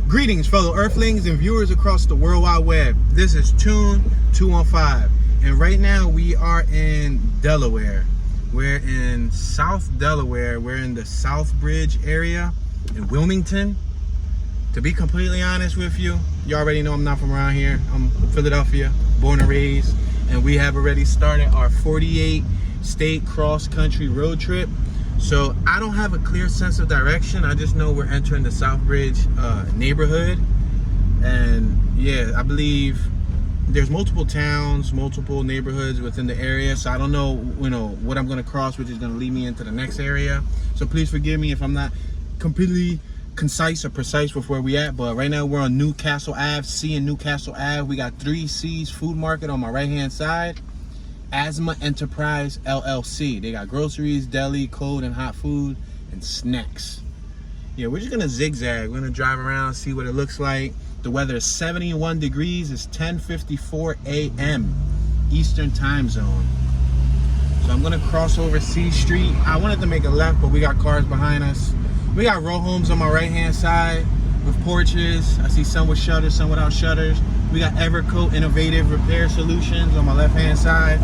Greetings, fellow Earthlings and viewers across the World Wide Web. This is Tune 215, and right now we are in Delaware. We're in South Delaware. We're in the Southbridge area in Wilmington. To be completely honest with you, you already know I'm not from around here. I'm from Philadelphia, born and raised, and we have already started our 48-state cross-country road trip. So I don't have a clear sense of direction. I just know we're entering the Southbridge neighborhood, and yeah, I believe there's multiple towns, multiple neighborhoods within the area. So I don't know, what I'm going to cross, which is going to lead me into the next area. So please forgive me if I'm not completely concise or precise with where we at. But right now we're on Newcastle Ave, C and Newcastle Ave. We got 3 C's Food Market on my right hand side. Asthma Enterprise LLC. They got groceries, deli, cold and hot food, and snacks. Yeah, we're just gonna zigzag. We're gonna drive around, see what it looks like. The weather is 71 degrees. It's 10:54 a.m. Eastern time zone. So I'm gonna cross over C Street. I wanted to make a left, but we got cars behind us. We got row homes on my right hand side with porches. I see some with shutters, some without shutters. We got Evercoat Innovative Repair Solutions on my left hand side.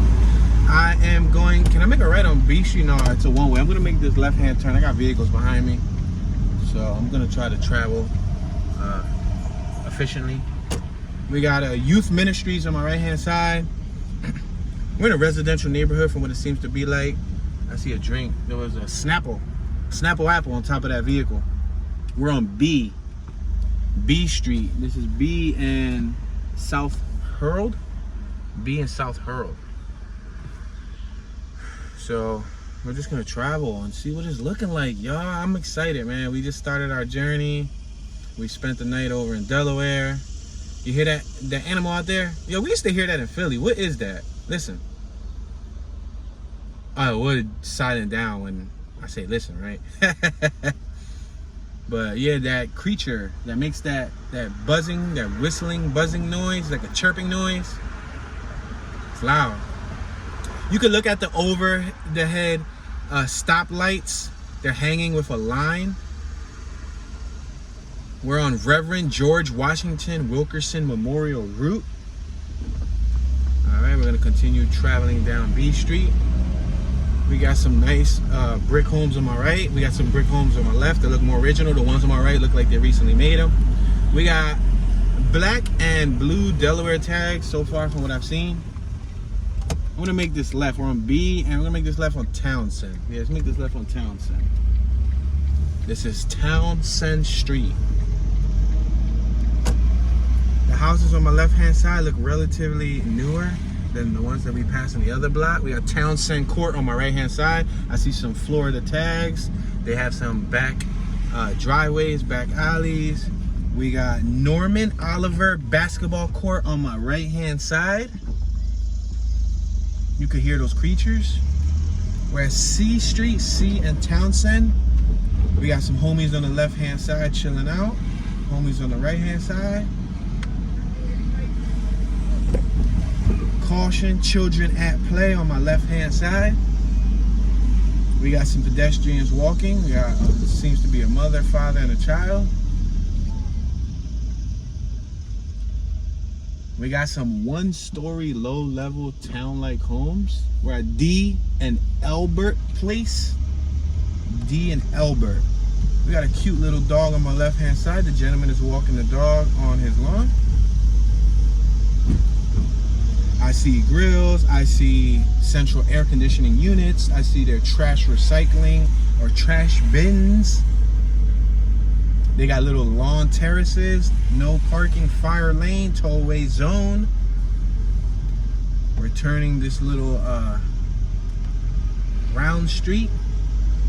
I am going, can I make a right on B Street? No, it's a one-way. I'm gonna make this left-hand turn. I got vehicles behind me, so I'm gonna try to travel efficiently. We got Youth Ministries on my right-hand side. We're in a residential neighborhood from what it seems to be like. I see a drink. There was a Snapple apple on top of that vehicle. We're on B Street. This is B and South Herald. B and South Herald. So we're just gonna travel and see what it's looking like, y'all. I'm excited, man. We just started our journey. We spent the night over in Delaware. You hear that animal out there? Yo, we used to hear that in Philly. What is that? Listen. I would silent down when I say listen, right? But yeah, that creature that makes that buzzing, that whistling, buzzing noise, like a chirping noise. It's loud. You can look at the over the head stoplights. They're hanging with a line. We're on Reverend George Washington Wilkerson Memorial Route. All right, we're gonna continue traveling down B Street. We got some nice brick homes on my right. We got some brick homes on my left that look more original. The ones on my right look like they recently made them. We got black and blue Delaware tags so far from what I've seen. I'm gonna make this left. We're on B, and we're gonna make this left on Townsend. Yeah, let's make this left on Townsend. This is Townsend Street. The houses on my left-hand side look relatively newer than the ones that we passed in the other block. We got Townsend Court on my right-hand side. I see some Florida tags. They have some back driveways, back alleys. We got Norman Oliver Basketball Court on my right-hand side. You could hear those creatures. Whereas C Street, C and Townsend, we got some homies on the left-hand side chilling out. Homies on the right-hand side. Caution, children at play on my left-hand side. We got some pedestrians walking. We got, seems to be a mother, father, and a child. We got some one-story, low-level town-like homes. We're at D and Elbert Place. D and Elbert. We got a cute little dog on my left-hand side. The gentleman is walking the dog on his lawn. I see grills. I see central air conditioning units. I see their trash recycling or trash bins. They got little lawn terraces, no parking, fire lane, tollway zone. We're turning this little round street.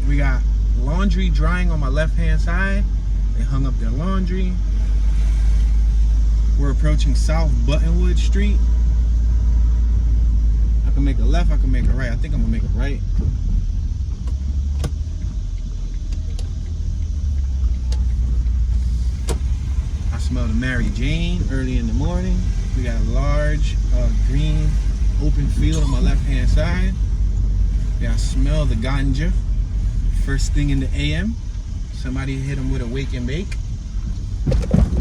We got laundry drying on my left-hand side. They hung up their laundry. We're approaching South Buttonwood Street. I can make a left, I can make a right. I think I'm gonna make a right. I smell the Mary Jane early in the morning. We got a large green open field on my left-hand side. Yeah, I smell the ganja first thing in the AM. Somebody hit them with a wake and bake.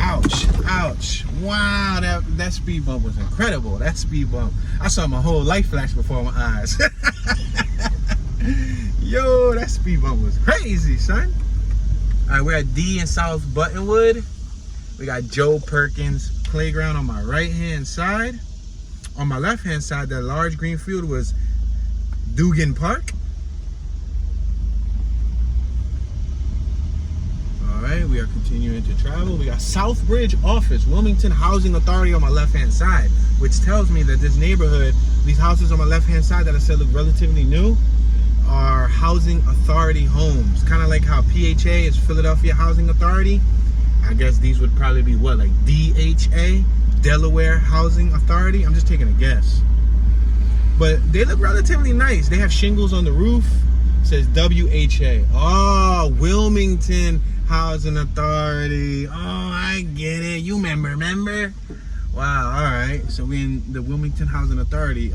Ouch, ouch. Wow, that speed bump was incredible. That speed bump. I saw my whole life flash before my eyes. Yo, that speed bump was crazy, son. All right, we're at D in South Buttonwood. We got Joe Perkins Playground on my right-hand side. On my left-hand side, that large green field was Dugan Park. Alright, we are continuing to travel. We got Southbridge Office, Wilmington Housing Authority on my left-hand side, which tells me that this neighborhood, these houses on my left-hand side that I said look relatively new, are Housing Authority homes. Kind of like how PHA is Philadelphia Housing Authority. I guess these would probably be what, like DHA, Delaware Housing Authority? I'm just taking a guess. But they look relatively nice. They have shingles on the roof. It says WHA. Oh, Wilmington Housing Authority. Oh, I get it. You remember? Wow, all right. So we're in the Wilmington Housing Authority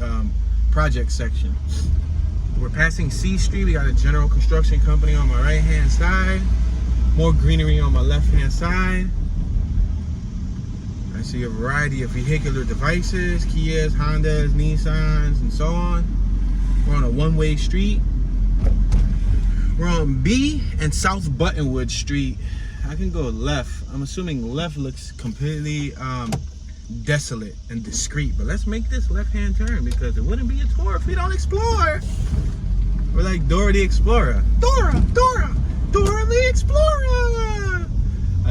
project section. We're passing C Street. We got a general construction company on my right-hand side. More greenery on my left-hand side. I see a variety of vehicular devices, Kias, Hondas, Nissans, and so on. We're on a one-way street. We're on B and South Buttonwood Street. I can go left. I'm assuming left looks completely desolate and discreet, but let's make this left-hand turn because it wouldn't be a tour if we don't explore. We're like Dora the Explorer. Dora the Explorer.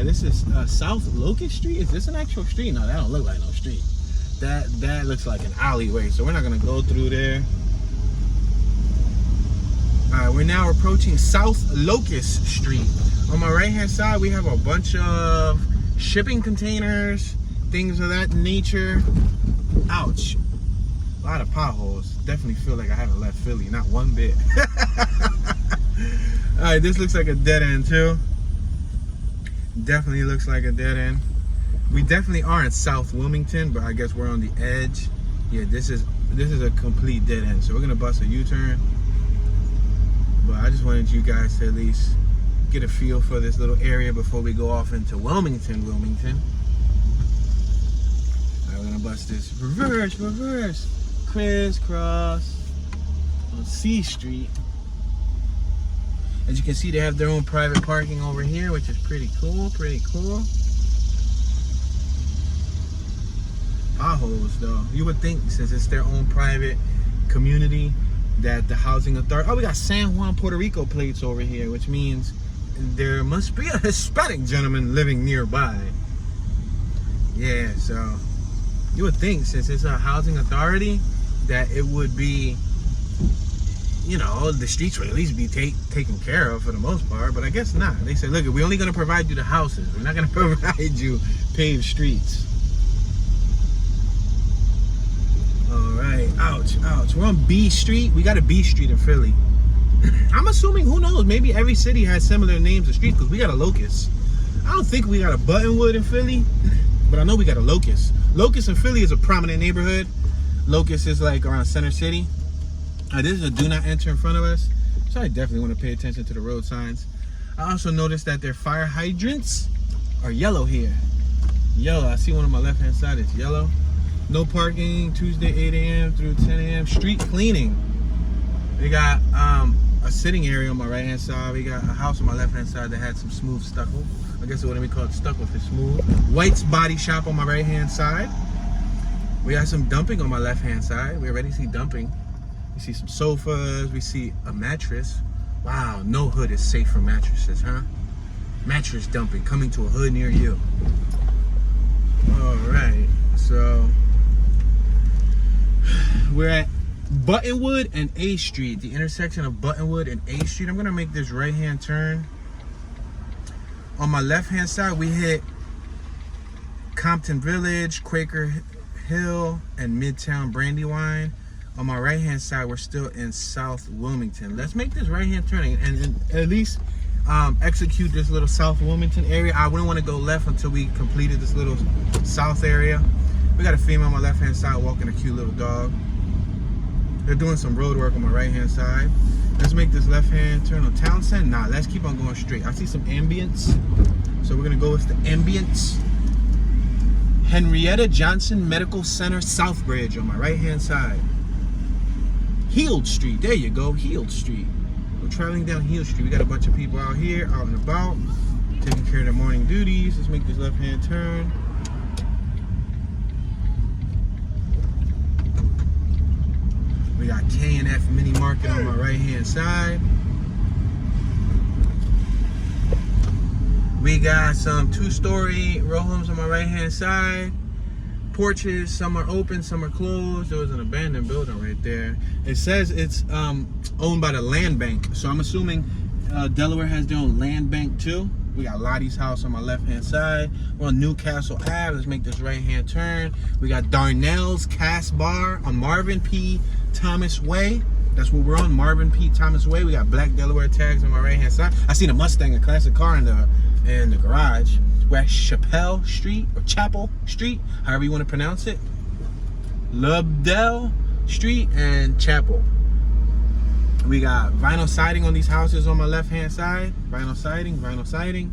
This is South Locust Street. Is this an actual street? No, that don't look like no street. That looks like an alleyway, so we're not gonna go through there. Alright, we're now approaching South Locust Street. On my right-hand side, we have a bunch of shipping containers, things of that nature. Ouch. A lot of potholes. Definitely feel like I haven't left Philly, not one bit. Alright, this looks like a dead end too. Definitely looks like a dead end. We definitely are in South Wilmington, but I guess we're on the edge. Yeah, this is a complete dead end. So we're gonna bust a U-turn. But I just wanted you guys to at least get a feel for this little area before we go off into Wilmington. Alright, we're gonna bust this reverse, crisscross on C Street. As you can see, they have their own private parking over here, which is pretty cool, Potholes though. You would think since it's their own private community that the housing authority, oh, we got San Juan, Puerto Rico plates over here, which means there must be a Hispanic gentleman living nearby. Yeah, so you would think since it's a housing authority that it would be, you know, the streets would at least be taken care of for the most part, but I guess not. They said, look, we're only going to provide you the houses. We're not going to provide you paved streets. All right, ouch. We're on B Street. We got a B Street in Philly. I'm assuming, who knows, maybe every city has similar names of streets because we got a Locust. I don't think we got a Buttonwood in Philly, but I know we got a Locust. Locust in Philly is a prominent neighborhood. Locust is like around Center City. This is a do not enter in front of us, so I definitely want to pay attention to the road signs. I also noticed that their fire hydrants are yellow here. Yellow, I see one on my left hand side, it's yellow. No parking, Tuesday 8 a.m. through 10 a.m. Street cleaning. We got a sitting area on my right hand side. We got a house on my left hand side that had some smooth stucco. I guess it wouldn't be called stucco if it's smooth. White's Body Shop on my right hand side. We got some dumping on my left hand side. We already see dumping. We see some sofas, we see a mattress. Wow, no hood is safe for mattresses, huh? Mattress dumping coming to a hood near you. All right, so we're at Buttonwood and A Street, the intersection of Buttonwood and A Street. I'm gonna make this right-hand turn. On my left-hand side, we hit Compton Village, Quaker Hill, and Midtown Brandywine. On my right-hand side, we're still in South Wilmington. Let's make this right-hand turn and at least execute this little South Wilmington area. I wouldn't want to go left until we completed this little south area. We got a female on my left-hand side walking a cute little dog. They're doing some road work on my right-hand side. Let's make this left-hand turn on Townsend. Nah, let's keep on going straight. I see some ambience, so we're gonna go with the ambience. Henrietta Johnson Medical Center, Southbridge on my right-hand side. Heald Street, there you go, Heald Street. We're traveling down Heald Street. We got a bunch of people out here, out and about, taking care of their morning duties. Let's make this left-hand turn. We got K&F Mini Market on my right-hand side. We got some two-story row homes on my right-hand side. Porches, some are open, some are closed. There was an abandoned building right there. It says it's owned by the land bank. So I'm assuming Delaware has their own land bank too. We got Lottie's house on my left-hand side. We're on Newcastle Ave. Let's make this right-hand turn. We got Darnell's Cast Bar on Marvin P. Thomas Way. That's what we're on, Marvin P. Thomas Way. We got black Delaware tags on my right-hand side. I seen a Mustang, a classic car in the garage. We're at Chapel Street, or Chapel Street, however you want to pronounce it. Lobdell Street and Chapel. We got vinyl siding on these houses on my left-hand side. Vinyl siding.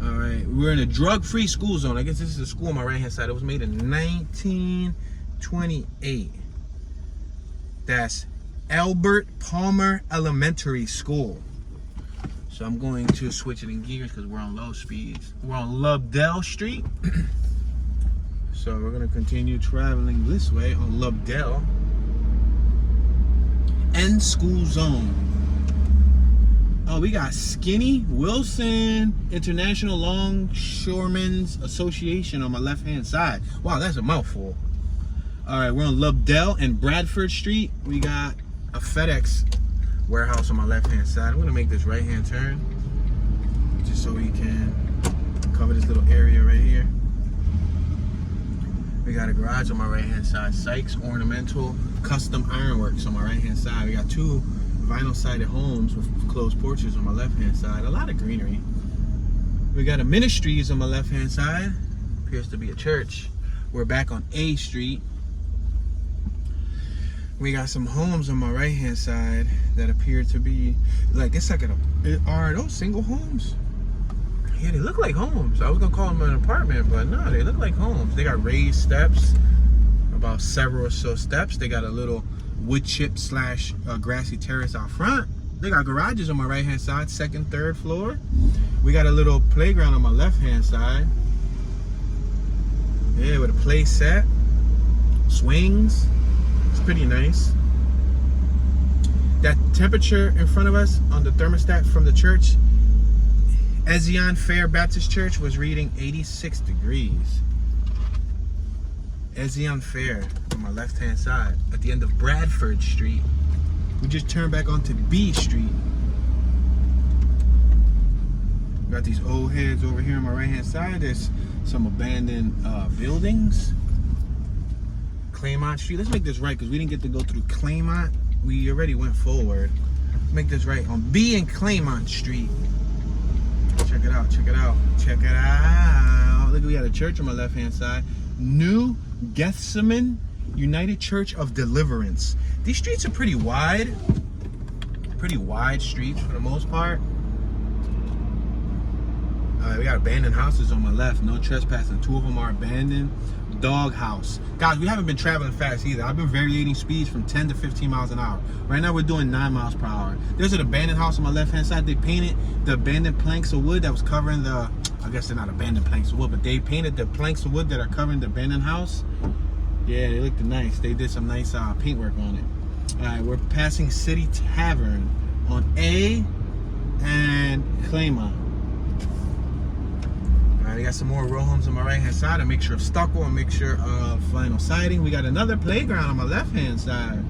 All right, we're in a drug-free school zone. I guess this is a school on my right-hand side. It was made in 1928. That's Albert Palmer Elementary School. So I'm going to switch it in gears because we're on low speeds. We're on Lobdell Street. So we're gonna continue traveling this way on Lobdell. End school zone. Oh, we got Skinny Wilson International Longshoremen's Association on my left-hand side. Wow, that's a mouthful. All right, we're on Lobdell and Bradford Street. We got a FedEx warehouse on my left-hand side. I'm gonna make this right-hand turn just so we can cover this little area right here. We got a garage on my right-hand side. Sykes Ornamental Custom Ironworks on my right-hand side. We got two vinyl-sided homes with closed porches on my left-hand side. A lot of greenery. We got a Ministries on my left-hand side. Appears to be a church. We're back on A Street. We got some homes on my right-hand side that appear to be like, it's like are those single homes? Yeah, they look like homes. I was gonna call them an apartment, but no, they look like homes. They got raised steps, about several or so steps. They got a little wood chip slash grassy terrace out front. They got garages on my right-hand side, second, third floor. We got a little playground on my left-hand side. Yeah, with a play set, swings. It's pretty nice. That temperature in front of us on the thermostat from the church, Ezion Fair Baptist Church, was reading 86 degrees. Ezion Fair on my left-hand side at the end of Bradford Street. We just turned back onto B Street. Got these old heads over here on my right-hand side. There's some abandoned buildings. Claymont Street. Let's make this right because we didn't get to go through Claymont. We already went forward. Let's make this right on B and Claymont Street. Check it out, check it out, check it out. Look, we got a church on my left-hand side. New Gethsemane United Church of Deliverance. These streets are pretty wide streets for the most part. We got abandoned houses on my left, no trespassing. Two of them are abandoned. Dog house. Guys, we haven't been traveling fast either. I've been variating speeds from 10 to 15 miles an hour. Right now we're doing 9 miles per hour. There's an abandoned house on my left-hand side. They painted the abandoned planks of wood that was covering the, I guess they're not abandoned planks of wood, but they painted the planks of wood that are covering the abandoned house. Yeah, they looked nice. They did some nice paintwork on it. All right, we're passing City Tavern on A and Claymont. We got some more row homes on my right-hand side, a mixture of stucco, a mixture of vinyl siding. We got another playground on my left-hand side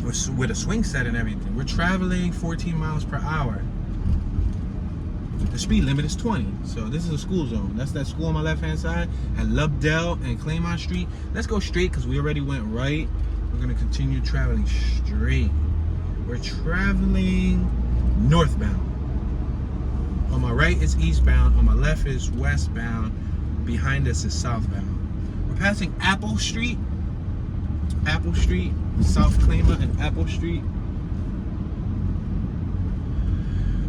with a swing set and everything. We're traveling 14 miles per hour. The speed limit is 20, so this is a school zone. That's that school on my left-hand side at Lobdell and Claymont Street. Let's go straight because we already went right. We're gonna continue traveling straight. We're traveling northbound. On my right is eastbound, on my left is westbound, behind us is southbound. We're passing Apple Street, South Claymont and Apple Street.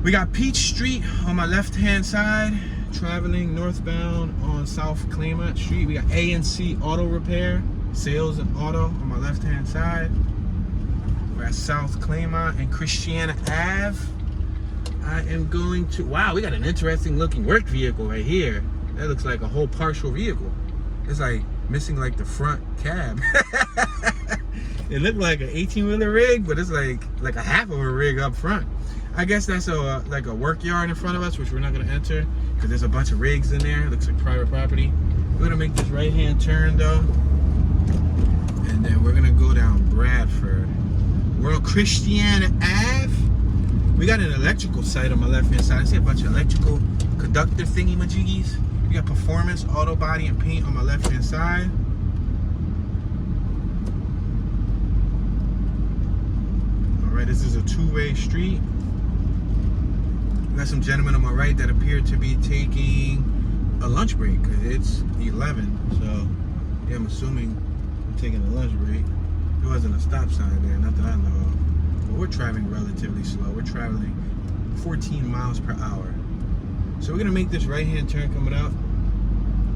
We got Peach Street on my left-hand side, traveling northbound on South Claymont Street. We got A&C Auto Repair, Sales and Auto on my left-hand side. We're at South Claymont and Christiana Ave. I am going to, wow, we got an interesting looking work vehicle right here. That looks like a whole partial vehicle. It's like missing like the front cab. It looked like an 18-wheeler rig, but it's like a half of a rig up front. I guess that's like a work yard in front of us, which we're not gonna enter because there's a bunch of rigs in there. It looks like private property. We're gonna make this right-hand turn though, and then we're gonna go down Bradford. We're on Christiana Ave. We got an electrical site on my left-hand side. I see a bunch of electrical conductor thingy-majiggies. We got Performance Auto Body and Paint on my left-hand side. All right, this is a two-way street. We got some gentlemen on my right that appear to be taking a lunch break because it's 11. So, yeah, I'm assuming they're taking a lunch break. There wasn't a stop sign there, not that I know of. But we're traveling relatively slow. We're traveling 14 miles per hour. So we're gonna make this right-hand turn coming out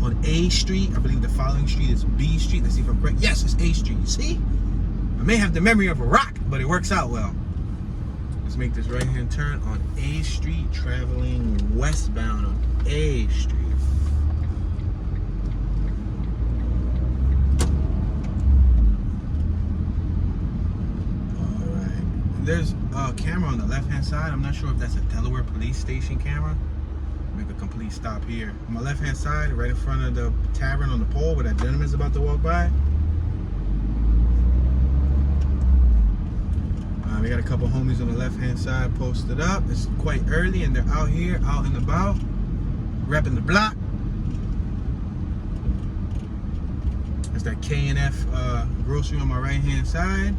on A Street. I believe the following street is B Street. Let's see if I'm correct. Yes, it's A Street. See? I may have the memory of a rock, but it works out well. Let's make this right-hand turn on A Street, traveling westbound on A Street. All right. There's a camera on the left-hand side. I'm not sure if that's a Delaware police station camera. Make a complete stop here. On my left-hand side, right in front of the tavern on the pole where that gentleman's about to walk by. We got a couple homies on the left-hand side posted up. It's quite early and they're out here, out and about, repping the block. There's that K&F grocery on my right-hand side.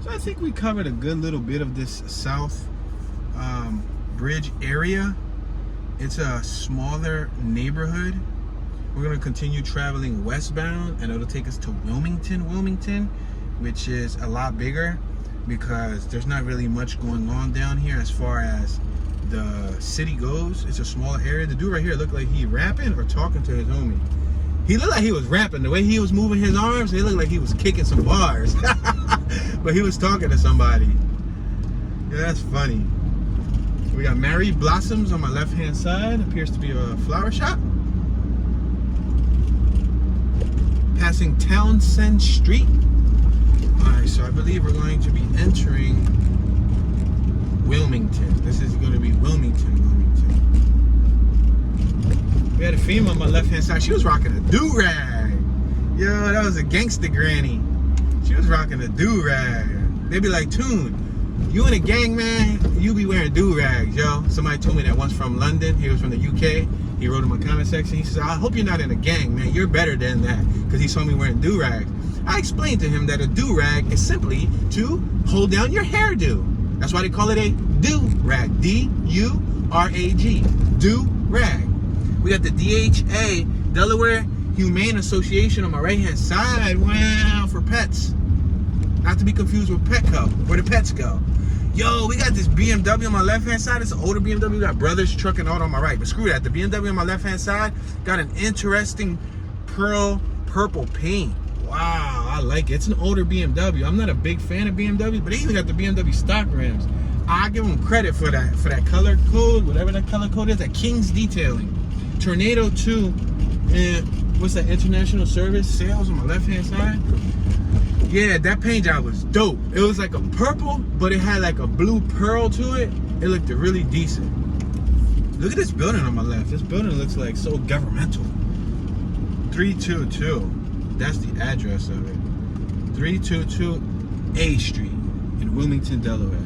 So I think we covered a good little bit of this South Bridge area. It's a smaller neighborhood. We're gonna continue traveling westbound and it'll take us to Wilmington, which is a lot bigger, because there's not really much going on down here as far as the city goes. It's a smaller area. The dude right here looked like he rapping or talking to his homie. He looked like he was rapping. The way he was moving his arms, it looked like he was kicking some bars. But he was talking to somebody. Yeah, that's funny. We got Mary Blossoms on my left-hand side. Appears to be a flower shop. Passing Townsend Street. Alright, so I believe we're going to be entering Wilmington. This is going to be Wilmington. We had a female on my left-hand side. She was rocking a do-rag. Yo, that was a gangster granny. She was rocking a do-rag. They be like, Toon, you in a gang, man, you be wearing do-rags, yo. Somebody told me that once from London. He was from the UK. He wrote in my comment section. He says, I hope you're not in a gang, man. You're better than that. Because he saw me wearing do-rags. I explained to him that a do-rag is simply to hold down your hairdo. That's why they call it a do-rag. D-U-R-A-G. Do-rag. We got the DHA, Delaware Humane Association on my right-hand side. Wow, for pets. Not to be confused with Petco, where the pets go. Yo, we got this BMW on my left-hand side. It's an older BMW. We got Brothers Truck and Auto on my right. But screw that. The BMW on my left-hand side got an interesting pearl purple paint. Wow, I like it. It's an older BMW. I'm not a big fan of BMW, but they even got the BMW stock rims. I give them credit for that color code, whatever that color code is, that King's Detailing. Tornado 2, and what's that, International Service Sales on my left-hand side. Yeah, that paint job was dope. It was like a purple, but it had like a blue pearl to it. It looked really decent. Look at this building on my left. This building looks like so governmental. 322. That's the address of it. 322 A Street in Wilmington, Delaware.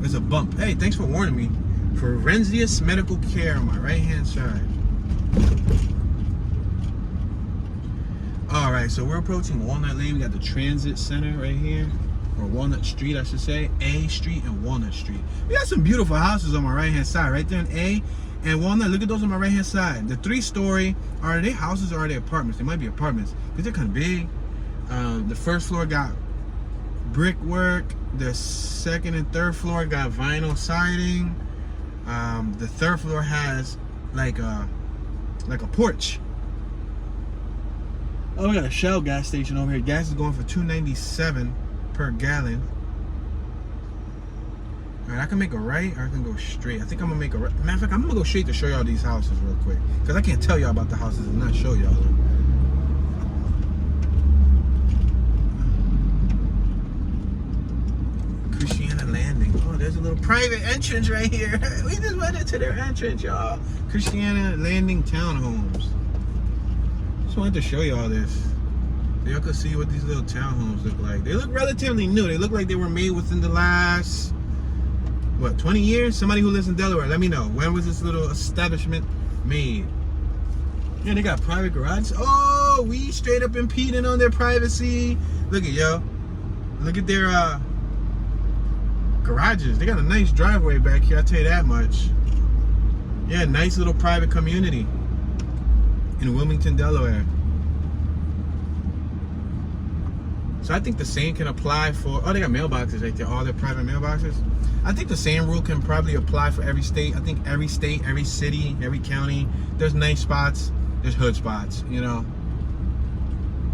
There's a bump. Hey, thanks for warning me. Forensius Medical Care on my right-hand side. All right, so we're approaching Walnut Lane. We got the transit center right here, or Walnut Street, I should say. A Street and Walnut Street. We got some beautiful houses on my right-hand side, right there in A and Walnut. Look at those on my right-hand side. The 3-story, are they houses or are they apartments? They might be apartments because they're kind of big. The first floor got brickwork. The second and third floor got vinyl siding. The third floor has like a porch. Oh, we got a Shell gas station over here. Gas is going for $2.97 per gallon. All right, I can make a right or I can go straight. I think I'm gonna make a right. Matter of fact, I'm gonna go straight to show y'all these houses real quick, because I can't tell y'all about the houses and not show y'all them. Christiana Landing. Oh, there's a little private entrance right here. We just went into their entrance, y'all. Christiana Landing Townhomes. Just wanted to show y'all this, so y'all can see what these little townhomes look like. They look relatively new. They look like they were made within the last, what, 20 years? Somebody who lives in Delaware, let me know. When was this little establishment made? Yeah, they got private garages. Oh, we straight up impeding on their privacy. Look at yo. Look at their garages. They got a nice driveway back here, I'll tell you that much. Yeah, nice little private community in Wilmington, Delaware. So I think the same can apply for, oh, they got mailboxes right there, all their private mailboxes. I think the same rule can probably apply for every state. I think every state, every city, every county, there's nice spots, there's hood spots, you know.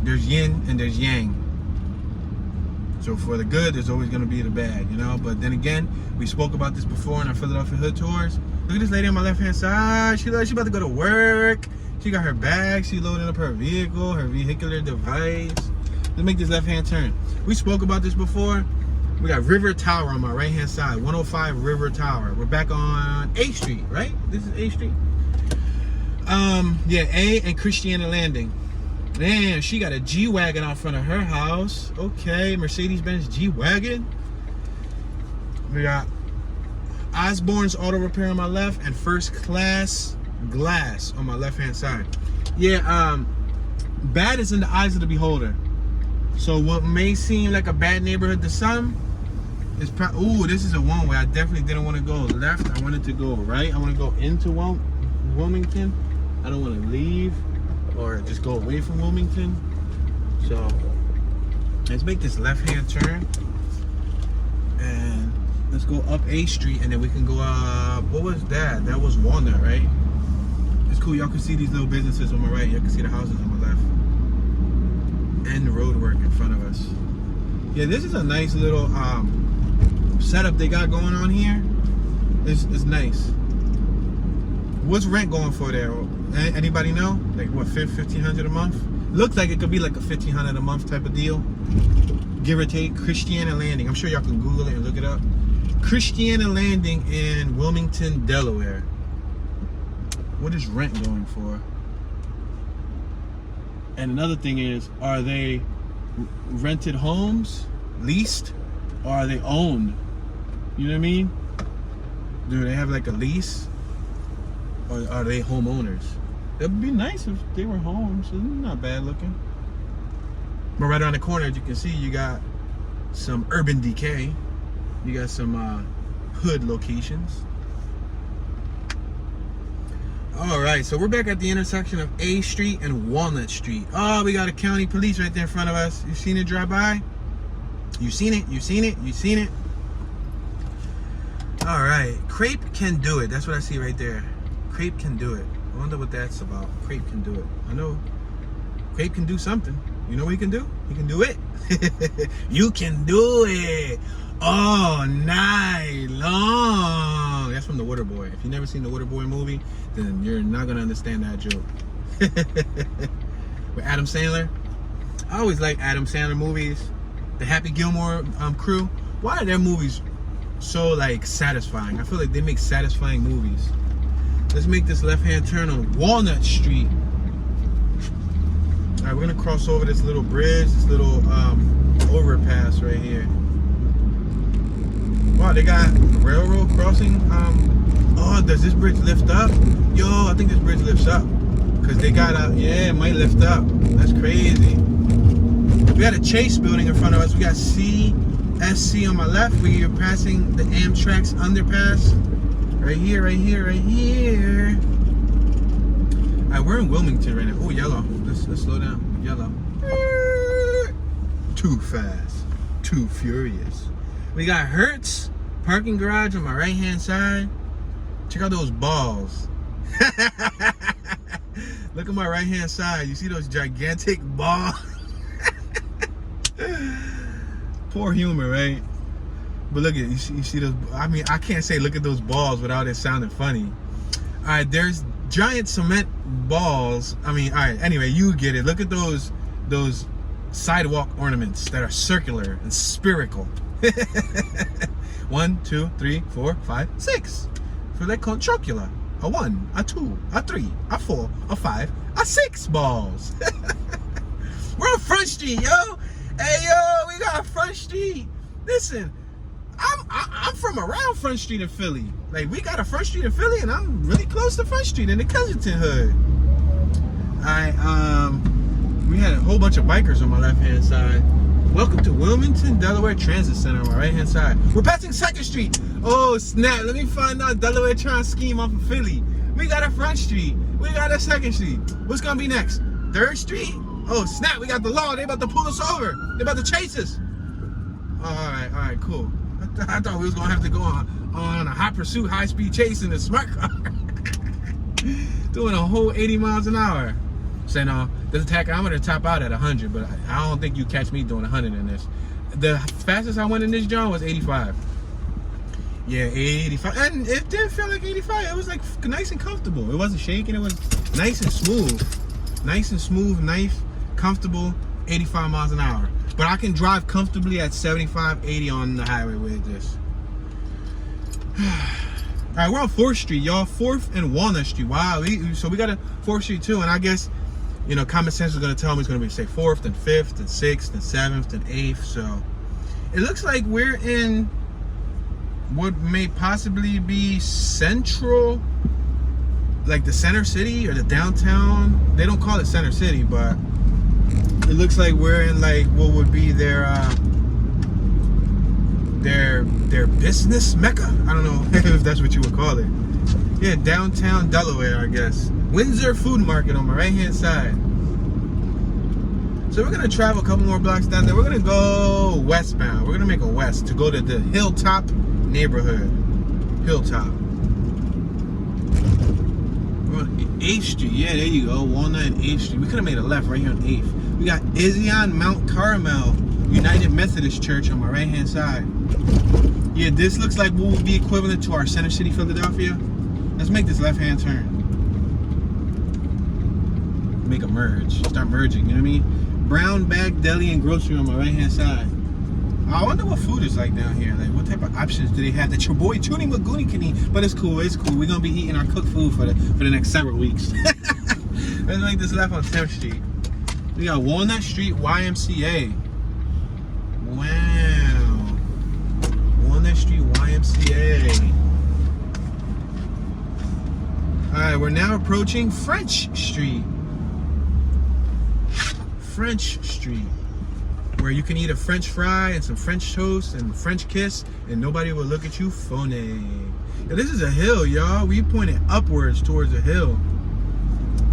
There's yin and there's yang. So for the good, there's always gonna be the bad, you know. But then again, we spoke about this before in our Philadelphia hood tours. Look at this lady on my left-hand side. She about to go to work. She got her bag. She loading up her vehicle, her vehicular device. Let's make this left-hand turn. We spoke about this before. We got River Tower on my right-hand side, 105 River Tower. We're back on A Street, right? This is A Street. Yeah, A and Christiana Landing. Man, she got a G-Wagon out front of her house. Okay, Mercedes-Benz G-Wagon. We got Osborne's Auto Repair on my left and First Class Glass on my left-hand side. Yeah, bad is in the eyes of the beholder. So what may seem like a bad neighborhood to some is ooh, this is a one-way. I definitely didn't want to go left. I wanted to go right. I want to go into Wilmington. I don't want to leave or just go away from Wilmington. So let's make this left-hand turn and let's go up A Street, and then we can go up, what was that? That was Walnut, right? It's cool. Y'all can see these little businesses on my right. Y'all can see the houses on my left and the road work in front of us. Yeah, this is a nice little setup they got going on here. It's nice. What's rent going for there? Anybody know? Like what, $1,500 a month? Looks like it could be like a $1,500 a month type of deal, give or take. Christiana Landing. I'm sure y'all can Google it and look it up. Christiana Landing in Wilmington, Delaware. What is rent going for? And another thing is, are they rented homes, leased, or are they owned? You know what I mean? Do they have like a lease, or are they homeowners? It would be nice if they were homes. It's not bad looking. But right around the corner, as you can see, you got some urban decay. You got some hood locations. All right, so we're back at the intersection of A Street and Walnut Street. Oh, we got a county police right there in front of us. You seen it drive by? You seen it? You seen it? You seen it? All right, Crepe can do it. That's what I see right there. Crepe can do it. I wonder what that's about. Crepe can do it. I know Crepe can do something. You know what he can do? He can do it. You can do it all night long. That's from The Waterboy. If you've never seen The Waterboy movie, then you're not going to understand that joke. With Adam Sandler. I always like Adam Sandler movies. The Happy Gilmore crew. Why are their movies so like satisfying? I feel like they make satisfying movies. Let's make this left-hand turn on Walnut Street. All right, we're gonna cross over this little bridge, this little overpass right here. Wow, they got railroad crossing. Oh, does this bridge lift up? Yo, I think this bridge lifts up. Cause they got yeah, it might lift up. That's crazy. We got a Chase building in front of us. We got CSC on my left. We are passing the Amtrak's underpass. Right here, right here, right here. All right, we're in Wilmington right now. Oh, yellow. Let's slow down. Yellow. Too fast. Too furious. We got Hertz parking garage on my right-hand side. Check out those balls. Look at my right hand side. You see those gigantic balls? Poor humor, right? But look at you see those. I mean, I can't say look at those balls without it sounding funny. All right, there's giant cement balls. I mean, all right. Anyway, you get it. Look at those sidewalk ornaments that are circular and spherical. 1, 2, 3, 4, 5, 6. For that called chocula. A 1, a 2, a 3, a 4, a 5, a 6 balls. We're on Front Street, yo. Hey, yo, we got Front Street. Listen, I'm from around Front Street in Philly. Like, we got a Front Street in Philly, and I'm really close to Front Street in the Kensington hood. We had a whole bunch of bikers on my left-hand side. Welcome to Wilmington Delaware Transit Center on my right-hand side. We're passing 2nd Street. Oh, snap. Let me find out Delaware trying to scheme off of Philly. We got a Front Street. We got a 2nd Street. What's going to be next? 3rd Street? Oh, snap. We got the law. They about to pull us over. They about to chase us. All right, cool. I thought we was going to have to go on a hot pursuit, high-speed chase in a smart car. Doing a whole 80 miles an hour. Saying, this tachometer top out at 100, but I don't think you catch me doing 100 in this. The fastest I went in this joint was 85. Yeah, 85. And it didn't feel like 85. It was like nice and comfortable. It wasn't shaking. It was nice and smooth. Nice and smooth, nice, comfortable, 85 miles an hour. But I can drive comfortably at 75, 80 on the highway with this. All right, we're on 4th Street, y'all. 4th and Walnut Street. Wow, so we got a 4th Street too. And I guess, you know, common sense is going to tell me it's going to be, say, 4th and 5th and 6th and 7th and 8th. So it looks like we're in what may possibly be central, like the center city or the downtown. They don't call it center city, but it looks like we're in like what would be their business mecca. I don't know if that's what you would call it. Yeah, downtown Delaware, I guess. Windsor Food Market on my right hand side. So we're gonna travel a couple more blocks down there. We're gonna go westbound. We're gonna make a west to go to the Hilltop neighborhood. Hilltop. We're on 8th Street. Yeah, there you go. Walnut and 8th Street. We could have made a left right here on 8th. We got Izion Mount Carmel United Methodist Church on my right hand side. Yeah, this looks like what would be equivalent to our Center City, Philadelphia. Let's make this left hand turn. Make a merge. Start merging, you know what I mean? Brown Bag Deli and Grocery on my right hand side. I wonder what food is like down here. Like, what type of options do they have that your boy Toonie Magooney can eat? But it's cool, it's cool. We're gonna be eating our cooked food for the next several weeks. Let's make this left on 10th Street. We got Walnut Street YMCA. Wow. Walnut Street YMCA. Alright, we're now approaching French Street. French Street. Where you can eat a French fry and some French toast and French kiss and nobody will look at you phony. Now, this is a hill, y'all. We pointed upwards towards a hill.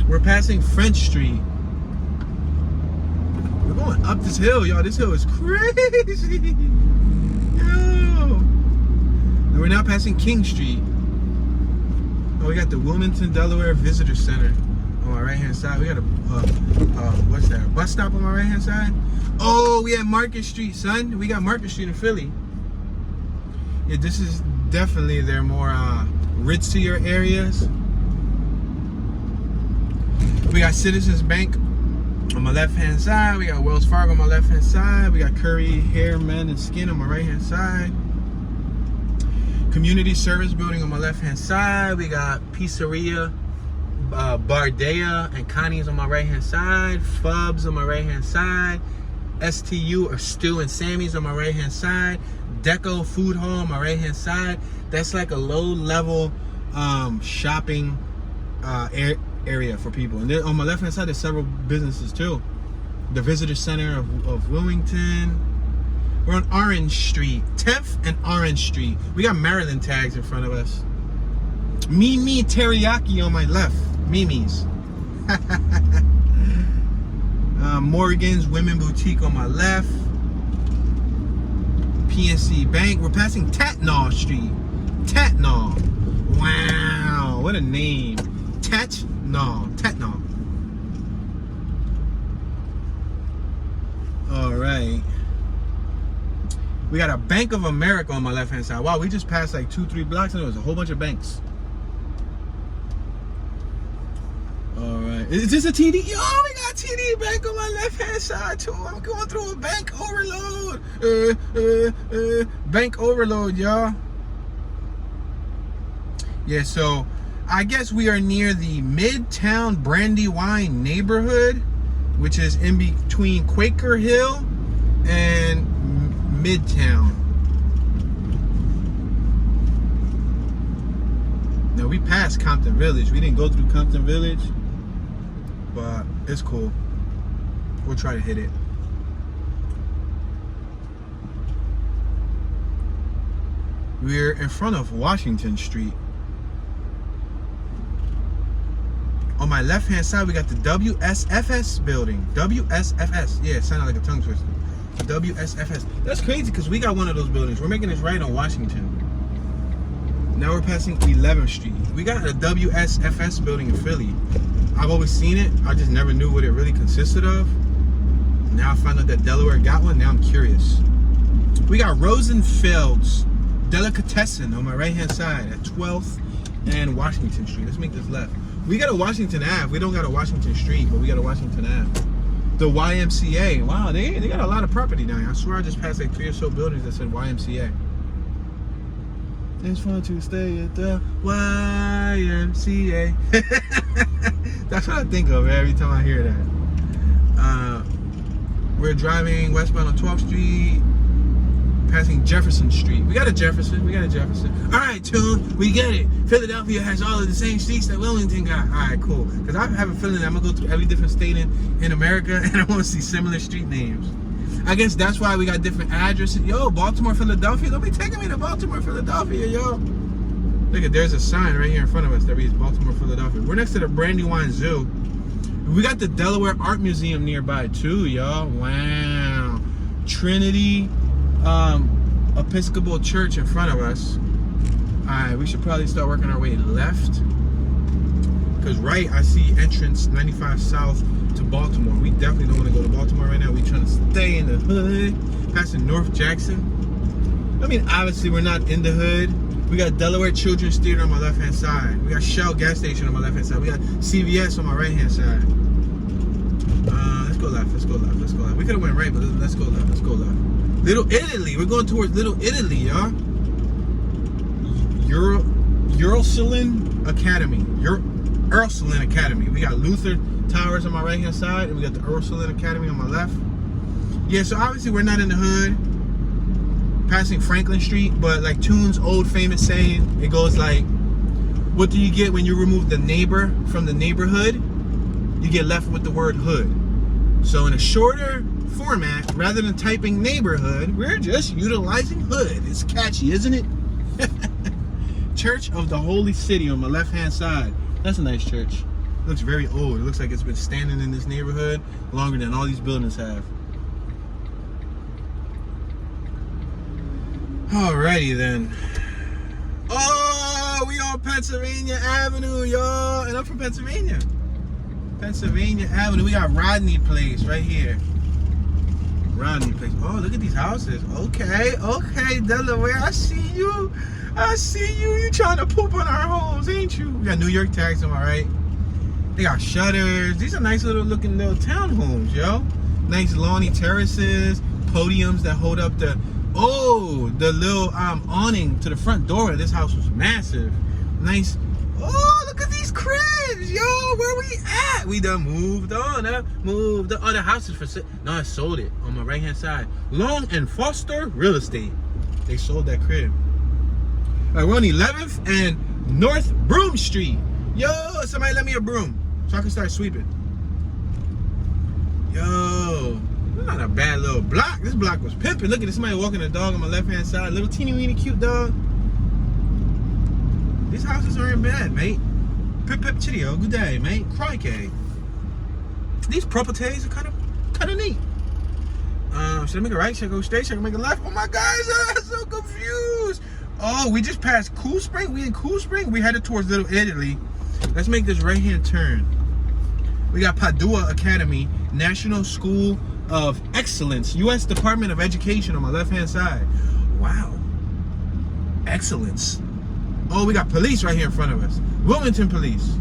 We're passing French Street. We're going up this hill, y'all. This hill is crazy. Yo. And we're now passing King Street. Oh, we got the Wilmington Delaware Visitor Center on my right hand side. We got a what's that? A bus stop on my right hand side. Oh, we have Market Street, son. We got Market Street in Philly. Yeah, this is definitely their more ritzier areas. We got Citizens Bank on my left hand side. We got Wells Fargo on my left hand side. We got Curry Hair, Men and Skin on my right hand side. Community Service Building on my left hand side. We got Pizzeria Bardea and Connie's on my right hand side. Fubs on my right hand side. STU or Stew and Sammy's on my right hand side. Deco Food Hall on my right hand side. That's like a low level shopping area for people. And then on my left hand side there's several businesses too. The Visitor Center of Wilmington. We're on Orange Street, 10th and Orange Street. We got Maryland tags in front of us. Mimi Teriyaki on my left. Mimi's. Morgan's Women Boutique on my left. PNC Bank. We're passing Tatnall Street. Tatnall. Wow, what a name. Tetnall. All right. We got a Bank of America on my left-hand side. Wow, we just passed like 2-3 blocks and there was a whole bunch of banks. All right. Is this a TD? Yo, we got TD Bank on my left-hand side too. I'm going through a bank overload. Bank overload, y'all. Yeah, so I guess we are near the Midtown Brandywine neighborhood, which is in between Quaker Hill and Midtown. Now we passed Compton Village. We didn't go through Compton Village, but it's cool. We'll try to hit it. We're in front of Washington Street. On my left hand side, we got the WSFS building. WSFS. Yeah, it sounded like a tongue twister. WSFS. That's crazy because we got one of those buildings. We're making this right on Washington. Now we're passing 11th Street. We got a WSFS building in Philly. I've always seen it. I just never knew what it really consisted of. Now I found out that Delaware got one. Now I'm curious. We got Rosenfeld's Delicatessen on my right hand side at 12th and Washington Street. Let's make this left. We got a Washington Ave. We don't got a Washington Street, but we got a Washington Ave. The YMCA. Wow, they got a lot of property down here. I swear I just passed like 3 or so buildings that said YMCA. It's fun to stay at the YMCA. That's what I think of every time I hear that. We're driving westbound on 12th Street, passing Jefferson Street. We got a Jefferson. All right, Tune, we get it. Philadelphia has all of the same streets that Wilmington got. All right, cool. Because I have a feeling that I'm going to go through every different state in America, and I want to see similar street names. I guess that's why we got different addresses. Yo, Baltimore, Philadelphia. Don't be taking me to Baltimore, Philadelphia, yo. Look at, there's a sign right here in front of us that reads Baltimore, Philadelphia. We're next to the Brandywine Zoo. We got the Delaware Art Museum nearby too, y'all. Wow. Trinity Episcopal Church in front of us. Alright, we should probably start working our way left. Because right, I see entrance 95 South to Baltimore. We definitely don't want to go to Baltimore right now. We're trying to stay in the hood. Passing North Jackson. I mean, obviously we're not in the hood. We got Delaware Children's Theater on my left hand side. We got Shell gas station on my left hand side. We got CVS on my right hand side. Let's go left. We could have went right, but let's go left. Little Italy. We're going towards Little Italy, y'all. Ursuline Academy. Ursuline Academy. We got Luther Towers on my right hand side, and we got the Ursuline Academy on my left. Yeah, so obviously we're not in the hood. Passing Franklin Street, but like Tune's old famous saying, it goes like, what do you get when you remove the neighbor from the neighborhood? You get left with the word hood. So in a shorter format, rather than typing neighborhood, we're just utilizing hood. It's catchy, isn't it? Church of the Holy City on my left hand side. That's a nice church. It looks very old. It looks like it's been standing in this neighborhood longer than all these buildings have. Alrighty then. Oh, we on Pennsylvania Avenue, y'all. And I'm from Pennsylvania. Pennsylvania Avenue. We got Rodney Place right here. Rodney Place. Oh, look at these houses. Okay, Delaware. I see you. You trying to poop on our homes, ain't you? We got New York Tax on my right. They got shutters. These are nice little looking little townhomes, yo. Nice lawny terraces, podiums that hold up the little awning to the front door. This house was massive. Nice. Oh, look at these cribs, yo. Where we at? We done moved on. Oh, the house is for sale. No, I sold it on my right hand side. Long and Foster Real Estate. They sold that crib. All right, we're on 11th and North Broom Street. Yo, somebody let me a broom so I can start sweeping. Yo, this is not a bad little block. This block was pimping. Look at this, somebody walking a dog on my left hand side. Little teeny weeny cute dog. These houses aren't bad, mate. Pip pip chitty-o, good day, mate. Crikey. These properties are kind of neat. Should I make a right? Should I go straight? Should I make a left? Oh my guys, I'm so confused. Oh, we just passed Cool Spring. We in Cool Spring. We headed towards Little Italy. Let's make this right-hand turn. We got Padua Academy, National School of Excellence, U.S. Department of Education on my left-hand side. Wow. Excellence. Oh, we got police right here in front of us. Wilmington Police.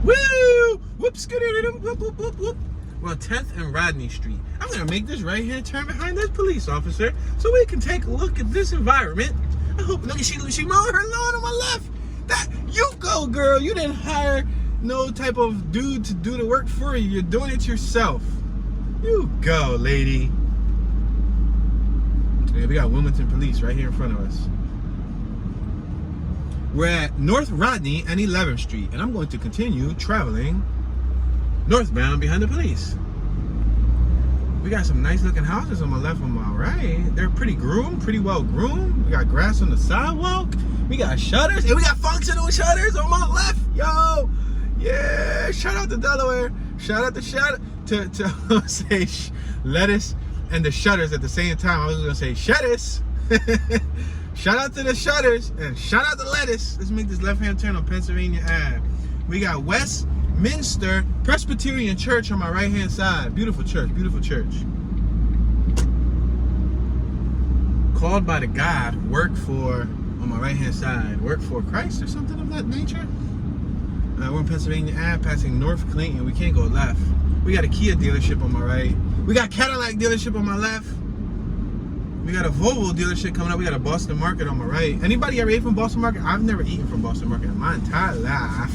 Woo! Whoops, whoop, whoop, whoop, whoop. We're on 10th and Rodney Street. I'm going to make this right-hand turn behind this police officer so we can take a look at this environment. I hope, look at she mowing her lawn on my left. That, you go, girl. You didn't hire no type of dude to do the work for you. You're doing it yourself. You go, lady. Yeah, we got Wilmington Police right here in front of us. We're at North Rodney and 11th Street, and I'm going to continue traveling northbound behind the police. We got some nice looking houses on my left and my right. They're pretty groomed, pretty well groomed. We got grass on the sidewalk. We got shutters, and we got functional shutters on my left. Yo, yeah, shout out to Delaware. Shout out to say lettuce and the shutters at the same time. I was gonna say shutters. Shout out to the shutters and shout out to lettuce. Let's make this left-hand turn on Pennsylvania Ave. We got Westminster Presbyterian Church on my right-hand side. Beautiful church, beautiful church. Called by the God, work for, on my right-hand side, work for Christ or something of that nature. We're in Pennsylvania Ave, passing North Clayton. We can't go left. We got a Kia dealership on my right. We got Cadillac dealership on my left. We got a Volvo dealership coming up. We got a Boston Market on my right. Anybody ever ate from Boston Market? I've never eaten from Boston Market in my entire life.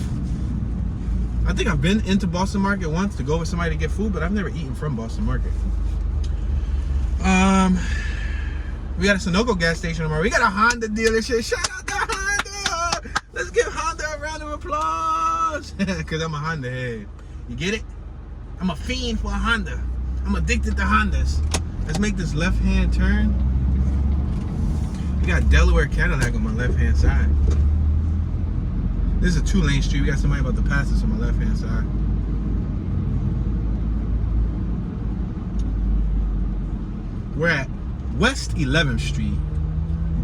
I think I've been into Boston Market once to go with somebody to get food, but I've never eaten from Boston Market. We got a Sunoco gas station on my right. We got a Honda dealership. Shout out to Honda! Let's give Honda a round of applause. Because I'm a Honda head. You get it? I'm a fiend for a Honda. I'm addicted to Hondas. Let's make this left-hand turn. We got Delaware Cadillac on my left-hand side. This is a 2-lane street. We got somebody about to pass us on my left-hand side. We're at West 11th Street,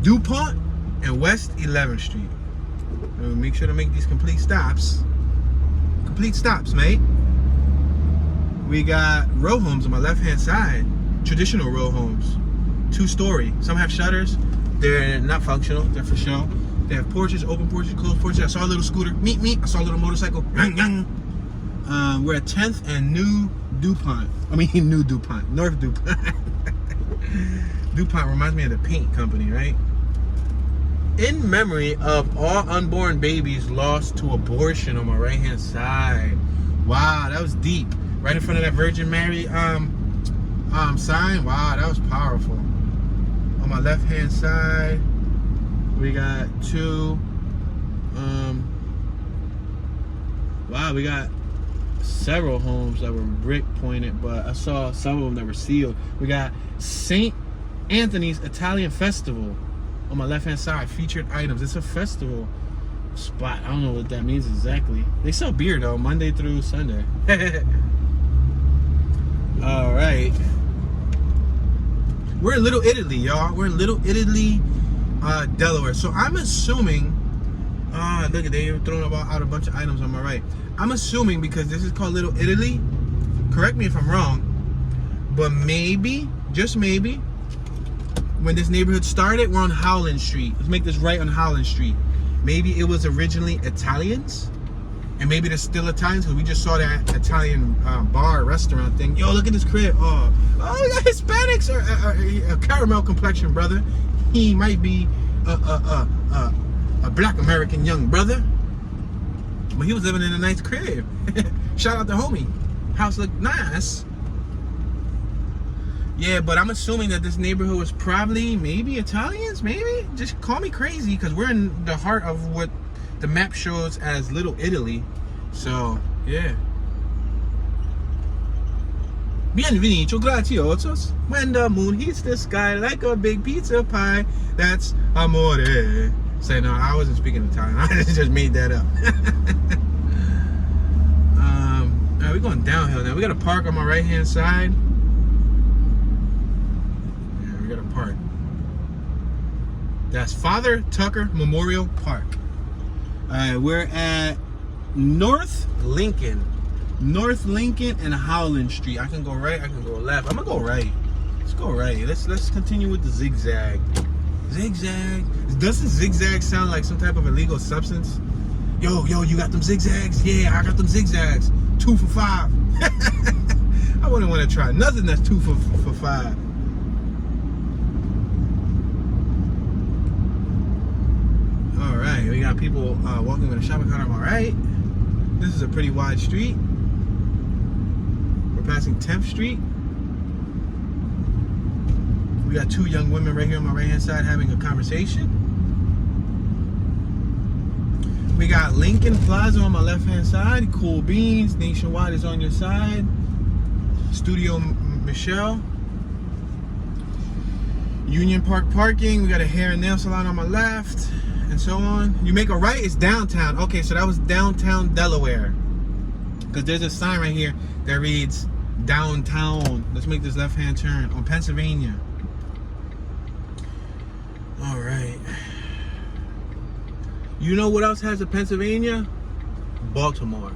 DuPont and West 11th Street. And make sure to make these complete stops. Complete stops, mate. We got row homes on my left-hand side. Traditional row homes, 2-story. Some have shutters. They're not functional. They're for show. They have porches, open porches, closed porches. I saw a little scooter. Meet. I saw a little motorcycle. We're at 10th and New DuPont. New DuPont. North DuPont. DuPont reminds me of the paint company, right? In memory of all unborn babies lost to abortion on my right-hand side. Wow, that was deep. Right in front of that Virgin Mary sign. Wow, that was powerful. On my left-hand side, we got 2. Wow, we got several homes that were brick pointed, but I saw some of them that were sealed. We got St. Anthony's Italian Festival on my left-hand side. Featured items. It's a festival spot. I don't know what that means exactly. They sell beer though, Monday through Sunday. All right. We're in Little Italy, y'all. We're in Little Italy, Delaware. So I'm assuming, look at, they're throwing out a bunch of items on my right. I'm assuming because this is called Little Italy, correct me if I'm wrong, but maybe, just maybe, when this neighborhood started, we're on Howland Street. Let's make this right on Howland Street. Maybe it was originally Italians, and maybe there's still Italians, because we just saw that Italian bar, restaurant thing. Yo, look at this crib. Oh, we got Hispanics, or a caramel complexion brother. He might be a black American young brother, but he was living in a nice crib. Shout out to homie. House looked nice. Yeah, but I'm assuming that this neighborhood was probably maybe Italians, maybe? Just call me crazy, because we're in the heart of what the map shows as Little Italy. So, yeah. Bienvenido, graziosos. When the moon hits the sky like a big pizza pie, that's amore. Say, no, I wasn't speaking Italian. I just made that up. All right, we're going downhill now. We got a park on my right-hand side. Park. That's Father Tucker Memorial Park. Alright, we're at North Lincoln and Howland Street. I can go right, I can go left. I'm gonna go right. Let's go right. Let's continue with the zigzag. Zigzag. Doesn't zigzag sound like some type of illegal substance? Yo, you got them zigzags? Yeah, I got them zigzags. 2 for $5. I wouldn't want to try nothing that's 2 for $5. All right, we got people walking with a shopping cart on my right. This is a pretty wide street. We're passing 10th Street. We got 2 young women right here on my right-hand side having a conversation. We got Lincoln Plaza on my left-hand side. Cool Beans. Nationwide is on your side. Studio Michelle. Union Park parking. We got a hair and nail salon on my left. And so on. You make a right, it's downtown. Okay, so that was downtown Delaware. Because there's a sign right here that reads downtown. Let's make this left-hand turn on Pennsylvania. All right. You know what else has a Pennsylvania? Baltimore.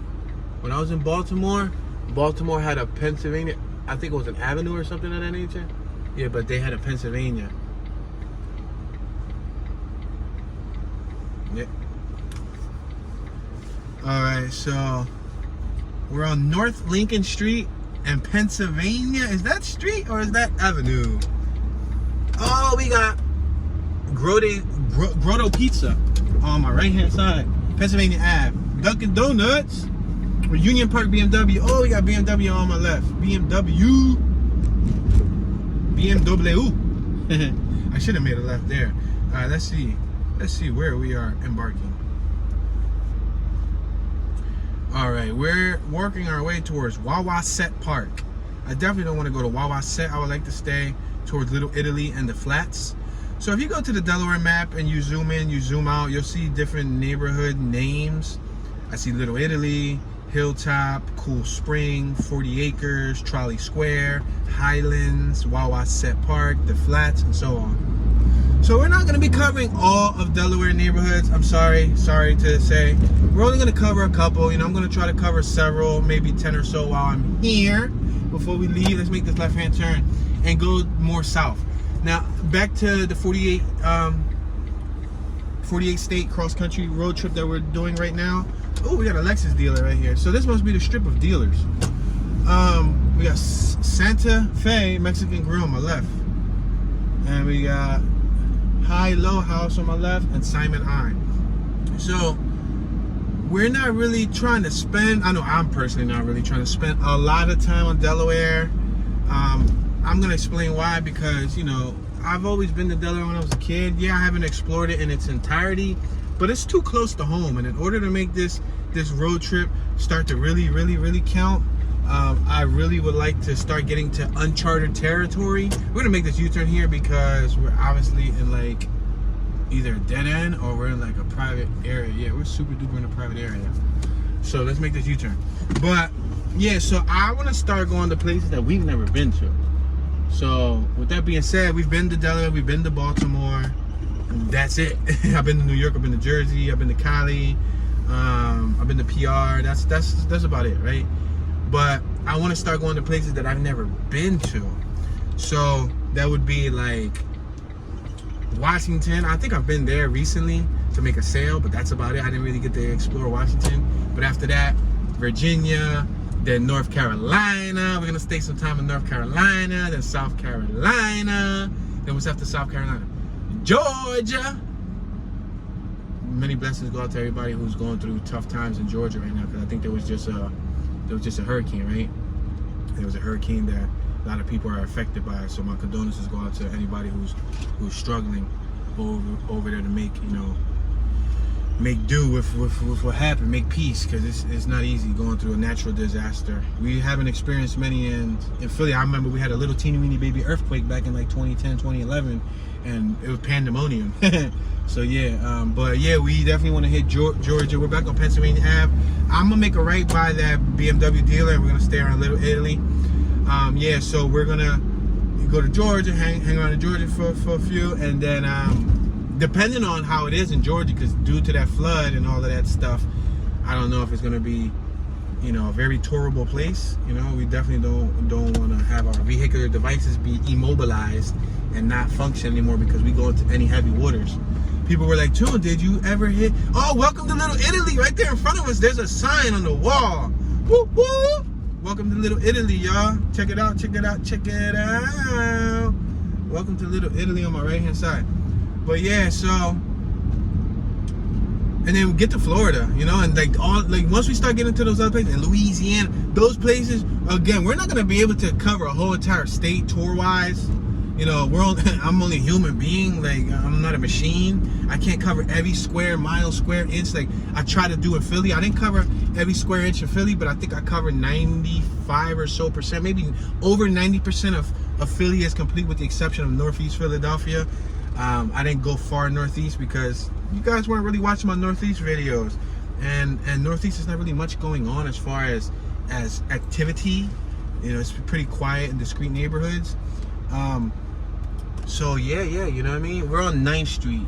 When I was in Baltimore, Baltimore had a Pennsylvania. I think it was an avenue or something of that nature. Yeah, but they had a Pennsylvania. Yeah. All right, so we're on North Lincoln Street and Pennsylvania. Is that street or is that avenue? Oh, we got Grotto Pizza on my right hand side, Pennsylvania Ave. Dunkin' Donuts or Union Park BMW. Oh, we got BMW on my left. BMW. I should have made a left there. All right, let's see where we are embarking. All right, we're working our way towards Wawasset Park. I definitely don't want to go to Wawasset. I would like to stay towards Little Italy and the Flats. So if you go to the Delaware map and you zoom in, you zoom out, you'll see different neighborhood names. I see Little Italy, Hilltop, Cool Spring, 40 Acres, Trolley Square, Highlands, Wawasset Park, the Flats, and so on. So we're not going to be covering all of Delaware neighborhoods. I'm sorry to say. We're only going to cover a couple. You know, I'm going to try to cover several, maybe 10 or so while I'm here. Before we leave, let's make this left-hand turn and go more south. Now, back to the 48 state cross-country road trip that we're doing right now. Oh, we got a Lexus dealer right here. So this must be the strip of dealers. We got Santa Fe Mexican Grill on my left. And we got High-Low House on my left and Simon I. So we're not really trying to spend, I know I'm personally not really trying to spend a lot of time on Delaware. I'm going to explain why, because, you know, I've always been to Delaware when I was a kid. Yeah, I haven't explored it in its entirety, but it's too close to home. And in order to make this road trip start to really count, I really would like to start getting to uncharted territory. We're going to make this U-turn here because we're obviously in like either a dead end or we're in like a private area. Yeah, we're super duper in a private area. So let's make this U-turn. But yeah, so I want to start going to places that we've never been to. So with that being said, we've been to Delaware, we've been to Baltimore. That's it. I've been to New York, I've been to Jersey, I've been to Cali, I've been to PR. That's about it, right? But I want to start going to places that I've never been to. So that would be like Washington. I think I've been there recently to make a sale, but that's about it. I didn't really get to explore Washington. But after that, Virginia, then North Carolina. We're gonna stay some time in North Carolina, then South Carolina. Then what's after South Carolina? Georgia. Many blessings go out to everybody who's going through tough times in Georgia right now, because I think there was just a hurricane, right? There was a hurricane that a lot of people are affected by. So my condolences go out to anybody who's struggling over there to make do with what happened, make peace, because it's not easy going through a natural disaster. We haven't experienced many in Philly. I remember we had a little teeny weeny baby earthquake back in like 2010, 2011, and it was pandemonium. So yeah, but yeah, we definitely want to hit Georgia. We're back on Pennsylvania Ave. I'm gonna make a right by that BMW dealer, and we're gonna stay around Little Italy. Yeah, so we're gonna go to Georgia, hang around in Georgia for a few, and then depending on how it is in Georgia, because due to that flood and all of that stuff, I don't know if it's going to be, you know, a very tourable place. You know, we definitely don't want to have our vehicular devices be immobilized and not function anymore because we go into any heavy waters. People were like, Tune, did you ever hit? Oh, welcome to Little Italy. Right there in front of us, there's a sign on the wall. Whoop, whoop. Welcome to Little Italy, y'all. Check it out, check it out, check it out. Welcome to Little Italy on my right-hand side. But yeah, so, and then we get to Florida, you know, and like once we start getting to those other places, and Louisiana, those places, again, we're not gonna be able to cover a whole entire state tour-wise. You know, I'm only a human being. Like, I'm not a machine. I can't cover every square mile, square inch. Like I try to do in Philly. I didn't cover every square inch in Philly, but I think I covered 95 or so percent, maybe over 90% of Philly is complete, with the exception of Northeast Philadelphia. I didn't go far northeast because you guys weren't really watching my northeast videos, and northeast is not really much going on as far as activity. You know, it's pretty quiet and discreet neighborhoods. So yeah, you know what I mean? We're on 9th Street,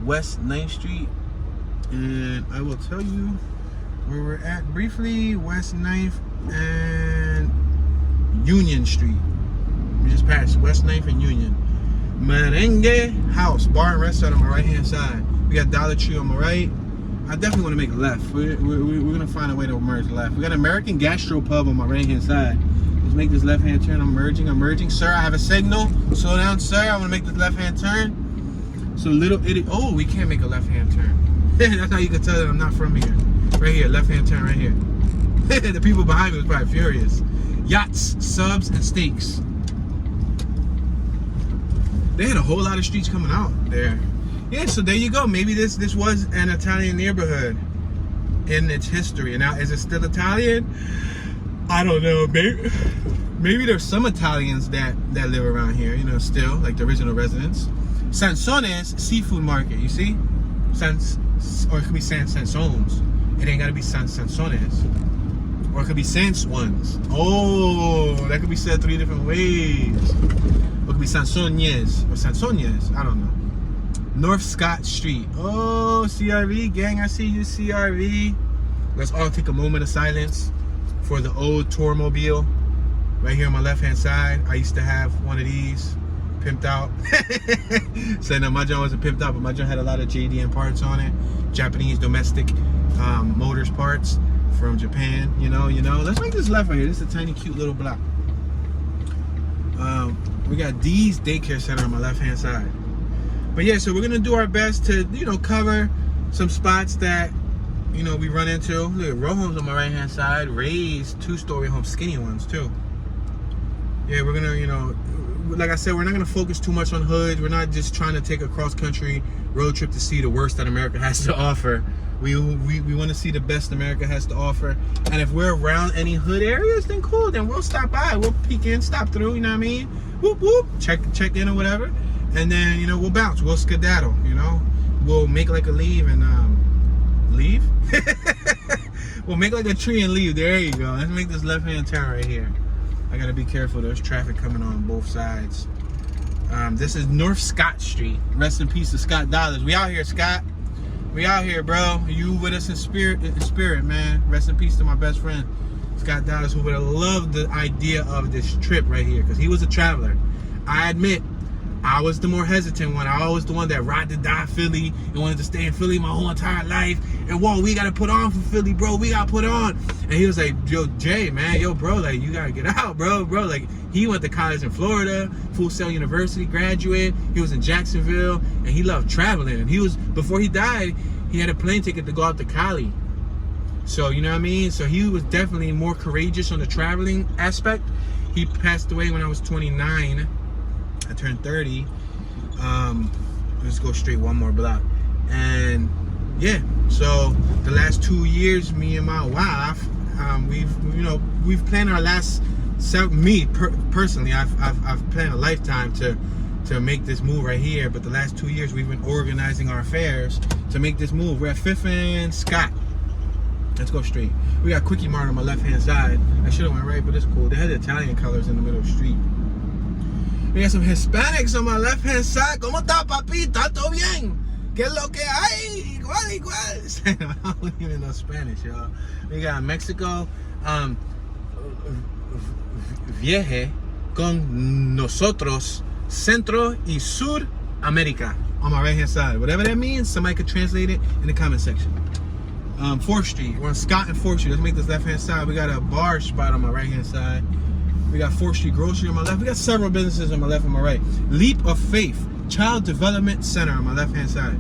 West 9th Street, and I will tell you where we're at briefly. West 9th and Union Street. We just passed West 9th and Union. Merengue House, bar and restaurant on my right hand side. We got Dollar Tree on my right. I definitely want to make a left. We're gonna find a way to merge left. We got American Gastro Pub on my right hand side. Let's make this left hand turn. I'm merging. Sir, I have a signal. Slow down, sir. I want to make this left hand turn. So Little Itty. Oh, we can't make a left hand turn. That's how you can tell that I'm not from here. Right here, left hand turn right here. The people behind me was probably furious. Yachts, subs, and steaks. They had a whole lot of streets coming out there. Yeah, so there you go. Maybe this was an Italian neighborhood in its history. And now, is it still Italian? I don't know. Maybe there's some Italians that live around here, you know, still, like the original residents. Sansones Seafood Market, you see? Or it could be Sansones. It ain't gotta be Sansones. Or it could be Sans ones. Oh, that could be said 3 different ways. Or it could be Sansones or Sansones. I don't know. North Scott Street. Oh, CRV gang, I see you, CRV. Let's all take a moment of silence for the old Tourmobile. Right here on my left hand side, I used to have one of these, pimped out. So no, my John wasn't pimped out, but my John had a lot of JDM parts on it, Japanese domestic motors parts from Japan. You know. Let's make this left right here. This is a tiny, cute little block. We got D's Daycare Center on my left hand side. But yeah, so we're gonna do our best to, you know, cover some spots that, you know, we run into. Look at row homes on my right hand side. Ray's 2-story homes, skinny ones too. Yeah, we're gonna, you know, like I said, we're not gonna focus too much on hoods. We're not just trying to take a cross-country road trip to see the worst that America has to offer. We want to see the best America has to offer. And if we're around any hood areas, then cool. Then we'll stop by. We'll peek in, stop through. You know what I mean? Whoop whoop. Check in or whatever. And then, you know, we'll bounce. We'll skedaddle. You know, we'll make like a leave and leave. We'll make like a tree and leave. There you go. Let's make this left-hand turn right here. I gotta be careful. There's traffic coming on both sides. This is North Scott Street. Rest in peace to Scott Dollars. We out here, Scott. We out here, bro. You with us in spirit, man. Rest in peace to my best friend, Scott Dollars, who would have loved the idea of this trip right here, because he was a traveler. I admit, I was the more hesitant one. I was the one that ride to die Philly and wanted to stay in Philly my whole entire life. And whoa, we gotta put on for Philly, bro. We gotta put on. And he was like, yo, Jay, man, yo, bro, like, you gotta get out, bro. Like, he went to college in Florida, Full Sail University graduate. He was in Jacksonville, and he loved traveling. And he was, before he died, he had a plane ticket to go out to Cali. So, you know what I mean? So he was definitely more courageous on the traveling aspect. He passed away when I was 29. I turned 30. Let's go straight one more block. And yeah, so the last 2 years, me and my wife, we've planned our last. Personally, I've planned a lifetime to make this move right here. But the last 2 years, we've been organizing our affairs to make this move. We're at 5th and Scott. Let's go straight. We got Quickie Mart on my left hand side. I should have went right, but it's cool. They had the Italian colors in the middle of the street. We got some Hispanics on my left-hand side. ¿Cómo está, papi? ¿Está todo bien? ¿Qué es lo que hay? Igual. I don't even know Spanish, y'all. We got Mexico. Viaje con nosotros, Centro y Sur America on my right-hand side. Whatever that means, somebody could translate it in the comment section. 4th Street. We're on Scott and 4th Street. Let's make this left-hand side. We got a bar spot on my right-hand side. We got 4th Street Grocery on my left. We got several businesses on my left and my right. Leap of Faith Child Development Center on my left-hand side.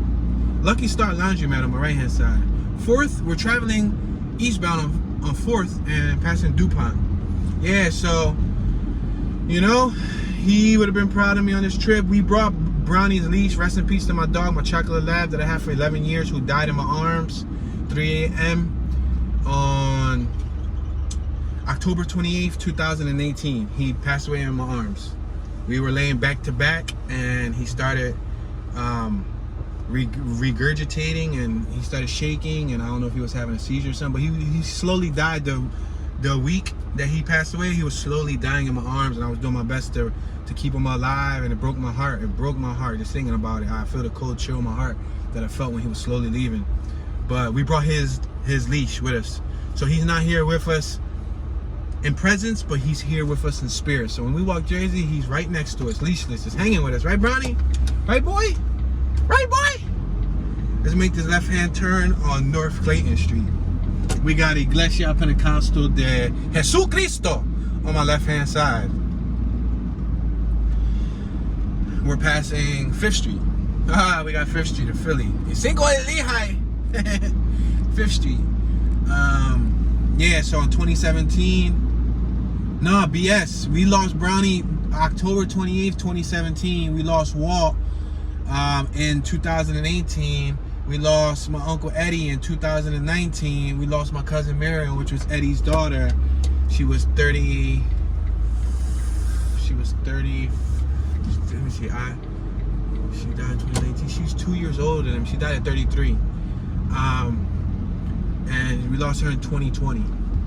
Lucky Star Laundromat on my right-hand side. 4th, we're traveling eastbound on 4th and passing DuPont. Yeah, so, you know, he would have been proud of me on this trip. We brought Brownie's leash. Rest in peace to my dog, my chocolate lab that I had for 11 years, who died in my arms. 3 a.m. on October 28th, 2018. He passed away in my arms. We were laying back to back, and he started regurgitating, and he started shaking, and I don't know if he was having a seizure or something, but he slowly died. The week that he passed away, he was slowly dying in my arms, and I was doing my best to keep him alive, and it broke my heart. It broke my heart just thinking about it. I feel the cold chill in my heart that I felt when he was slowly leaving. But we brought his leash with us. So he's not here with us in presence, but he's here with us in spirit. So when we walk Jersey, he's right next to us, leashless, just hanging with us. Right, Brownie? Right, boy? Right, boy? Let's make this left-hand turn on North Clayton Street. We got Iglesia Pentecostal de Jesucristo on my left-hand side. We're passing 5th Street. We got 5th Street in Philly. Cinco de Lehigh. 5th Street. Yeah, so in 2017, no, BS. We lost Brownie October 28th, 2017. We lost Walt in 2018. We lost my Uncle Eddie in 2019. We lost my cousin Marion, which was Eddie's daughter. She was 30. She was 30. Let me see. She died in 2019. She was 2 years older than him. She died at 33. And we lost her in 2020.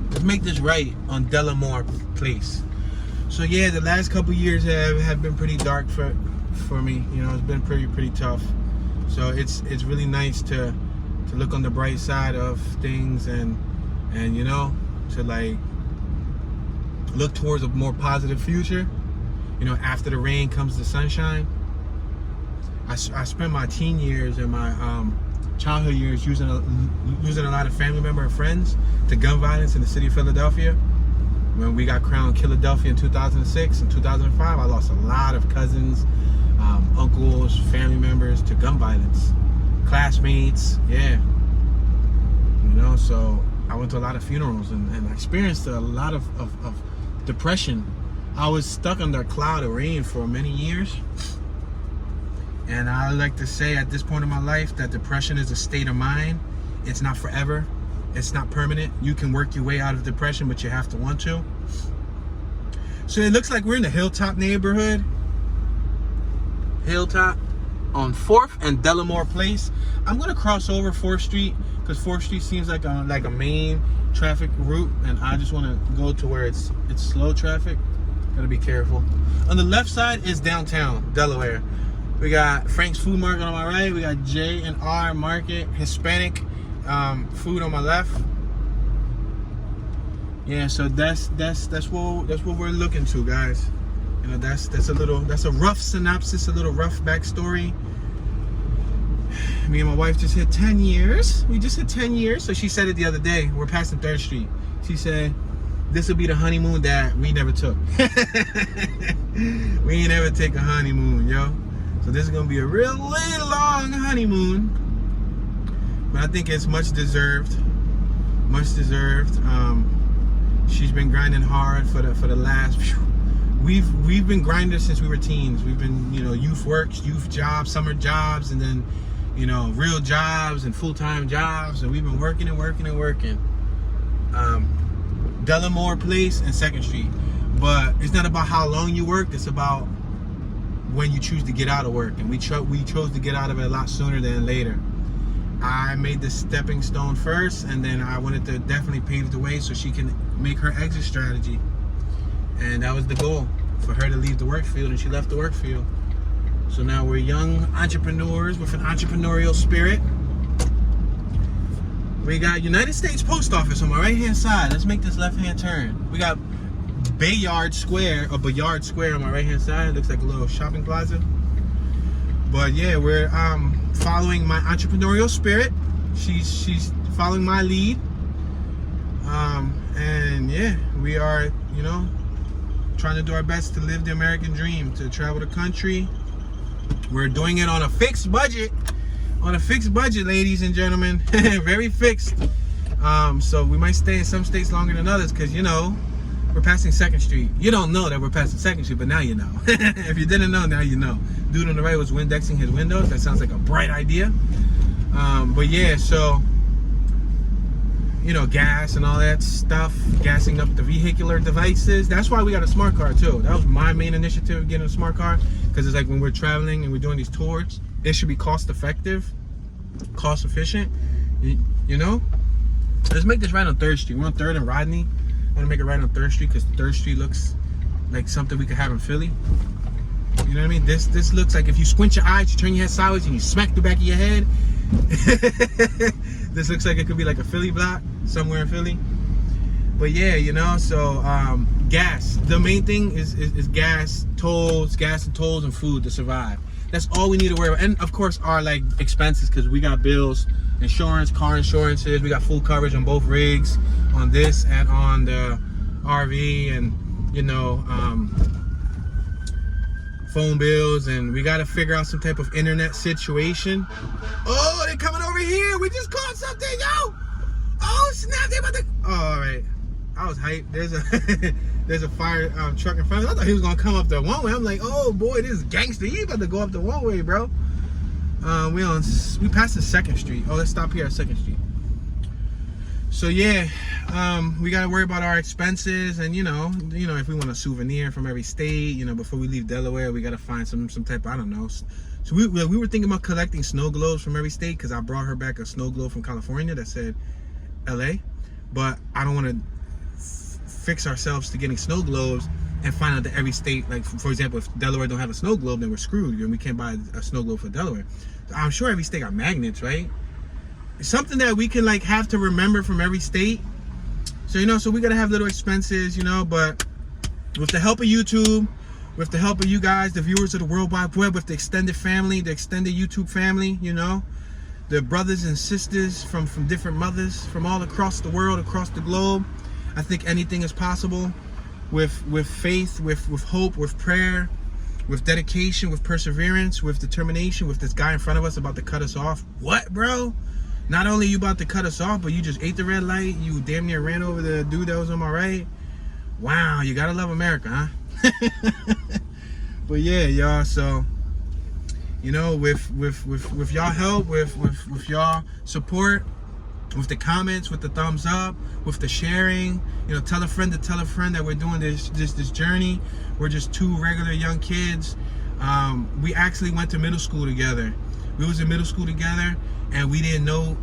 Let's make this right on Delaware Place. So yeah, the last couple years have been pretty dark for me. You know, it's been pretty tough. So it's really nice to look on the bright side of things and you know, to like look towards a more positive future. You know, after the rain comes the sunshine. I spent my teen years and my childhood years using a lot of family member and friends to gun violence in the city of Philadelphia. When we got crowned Philadelphia in 2006 and 2005, I lost a lot of cousins, uncles, family members to gun violence, classmates, yeah. You know, so I went to a lot of funerals and I experienced a lot of depression. I was stuck under a cloud of rain for many years. And I like to say at this point in my life that depression is a state of mind. It's not forever. It's not permanent. You can work your way out of depression, but you have to want to. So it looks like we're in the Hilltop neighborhood. Hilltop on 4th and Delaware Place. I'm gonna cross over 4th Street because 4th Street seems like a main traffic route, and I just want to go to where it's slow traffic. Gotta be careful. On the left side is downtown Delaware. We got Frank's Food Market on my right. We got J&R Market, Hispanic food on my left. Yeah, so that's what we're looking to, guys. You know, that's a rough synopsis, a little rough backstory. Me and my wife just hit 10 years. We just hit 10 years. So she said it the other day. We're passing 3rd Street. She said, this will be the honeymoon that we never took. We ain't ever take a honeymoon, yo. So this is gonna be a really long honeymoon, but I think it's much deserved. Much deserved. She's been grinding hard for the last. We've been grinding since we were teens. We've been, you know, youth works, youth jobs, summer jobs, and then, you know, real jobs and full-time jobs, and we've been working and working and working. Delaware Place and 2nd Street, but it's not about how long you work. It's about when you choose to get out of work, and we chose to get out of it a lot sooner than later. I made the stepping stone first, and then I wanted to definitely pave the way so she can make her exit strategy, and that was the goal. for her to leave the work field, and she left the work field. So now we're young entrepreneurs with an entrepreneurial spirit. We got United States Post Office on my right-hand side. Let's make this left-hand turn. We got Bayard Square on my right-hand side. It looks like a little shopping plaza. But yeah, we're following my entrepreneurial spirit. She's following my lead. And yeah, we are, you know, trying to do our best to live the American dream, to travel the country. We're doing it on a fixed budget. On a fixed budget, ladies and gentlemen. Very fixed. So we might stay in some states longer than others because, you know, we're passing 2nd Street. You don't know that we're passing 2nd Street, but now you know. If you didn't know, now you know. Dude on the right was Windexing his windows. That sounds like a bright idea. But yeah, so, you know, gas and all that stuff, gassing up the vehicular devices. That's why we got a smart car too. That was my main initiative, getting a smart car, because it's like when we're traveling and we're doing these tours, it should be cost effective, cost efficient, you know. Let's make this right on 3rd Street. We're on 3rd and Rodney. I want to make it right on 3rd Street because 3rd Street looks like something we could have in Philly. You know what I mean? This looks like if you squint your eyes, you turn your head sideways and you smack the back of your head. This looks like it could be like a Philly block somewhere in Philly. But yeah, you know, so gas. The main thing is gas, tolls, and food to survive. That's all we need to worry about. And of course our like expenses, because we got bills, insurance, car insurances, we got full coverage on both rigs, on this and on the RV, and you know, phone bills, and we got to figure out some type of internet situation. Oh, they're coming over here. We just caught something, yo. Oh snap, they about to. Oh, all right, I was hyped. There's a fire truck in front of us. I thought he was gonna come up the one way. I'm like, oh boy, this is gangster. He about to go up the one way, bro. We passed the 2nd Street. Oh, let's stop here at 2nd Street. So yeah, we gotta worry about our expenses, and you know, if we want a souvenir from every state, you know, before we leave Delaware, we gotta find some type of, I don't know. So we were thinking about collecting snow globes from every state, because I brought her back a snow globe from California that said LA, but I don't want to fix ourselves to getting snow globes and find out that every state, like for example, if Delaware don't have a snow globe, then we're screwed and we can't buy a snow globe for Delaware. So I'm sure every state got magnets, right? It's something that we can like have to remember from every state. So, you know, so we gotta have little expenses, you know, but with the help of YouTube, with the help of you guys, the viewers of the World Wide Web, with the extended family, the extended YouTube family, you know, the brothers and sisters from different mothers from all across the world, across the globe, I think anything is possible with faith, with hope, with prayer, with dedication, with perseverance, with determination, with this guy in front of us about to cut us off. What, bro? Not only you about to cut us off, but you just ate the red light. You damn near ran over the dude that was on my right. Wow, you gotta love America, huh? But yeah, y'all, so, you know, with y'all help, with y'all support, with the comments, with the thumbs up, with the sharing, you know, tell a friend to tell a friend that we're doing this journey. We're just two regular young kids. We actually went to middle school together. We was in middle school together, and we didn't know,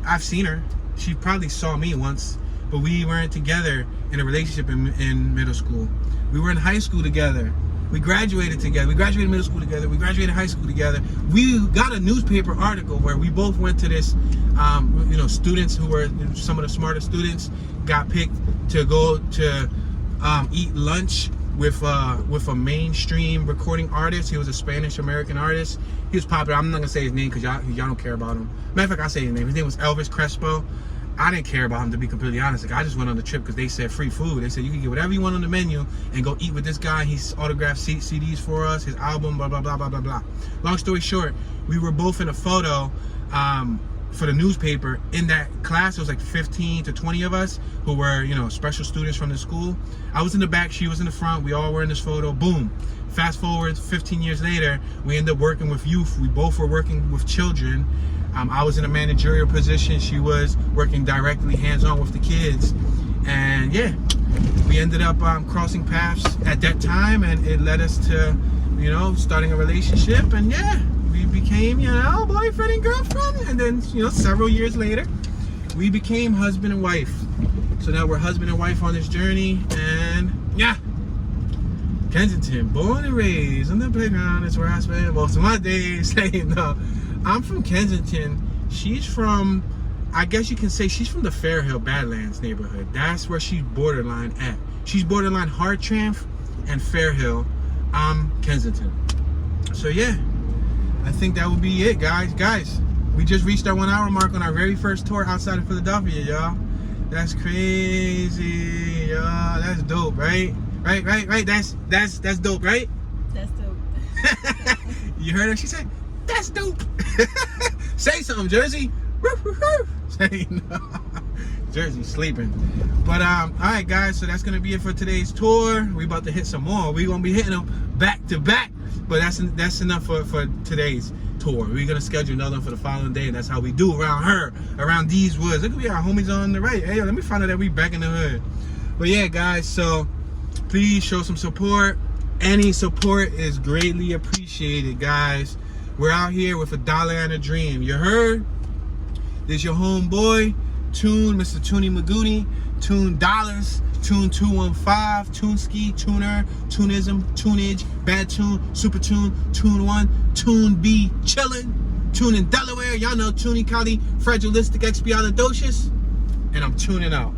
I've seen her. She probably saw me once, but we weren't together in a relationship in middle school. We were in high school together. We graduated together. We graduated middle school together. We graduated high school together. We got a newspaper article where we both went to this, you know, students who were some of the smarter students got picked to go to eat lunch with a mainstream recording artist. He was a Spanish-American artist. He was popular. I'm not gonna say his name because y'all don't care about him. Matter of fact, I'll say his name. His name was Elvis Crespo. I didn't care about him, to be completely honest. Like, I just went on the trip because they said free food. They said you can get whatever you want on the menu and go eat with this guy. He's autographed CDs for us, his album, blah, blah, blah, blah, blah, blah. Long story short, we were both in a photo for the newspaper. In that class, it was like 15 to 20 of us who were, you know, special students from the school. I was in the back, she was in the front. We all were in this photo. Boom. Fast forward 15 years later, we ended up working with youth. We both were working with children. I was in a managerial position. She was working directly hands-on with the kids. And yeah, we ended up crossing paths at that time, and it led us to, you know, starting a relationship. And yeah, we became, you know, boyfriend and girlfriend. And then, you know, several years later, we became husband and wife. So now we're husband and wife on this journey. And yeah, Kensington, born and raised on the playground. That's where I spend most of my days. No, I'm from Kensington. She's from, I guess you can say she's from the Fairhill Badlands neighborhood. That's where she's borderline at. She's borderline Hartranft and Fairhill. I'm Kensington. So yeah, I think that would be it, guys. Guys, we just reached our 1 hour mark on our very first tour outside of Philadelphia, y'all. That's crazy, y'all. That's dope, right? Right. That's dope, right? That's dope. You heard her? She said, "That's dope." Say something, Jersey. Say no. Jersey sleeping. But all right, guys. So that's gonna be it for today's tour. We about to hit some more. We gonna be hitting them back to back. But that's enough for today's tour. We're gonna schedule another one for the following day, and that's how we do around these woods. Look at our homies on the right. Hey, let me find out that we back in the hood. But yeah, guys. So please show some support. Any support is greatly appreciated, guys. We're out here with $1 and a dream. You heard? This your homeboy, Tune, Mr. Toonie Magoonie, Tune Dollars, Tune 215, Tune Ski, Tuner, Tunism, Tunage, Bad Tune, Super Tune, Tune 1, Tune B, Chillin', Tune in Delaware. Y'all know Toonie County, Fragilistic, Expialidocious. And I'm tuning out.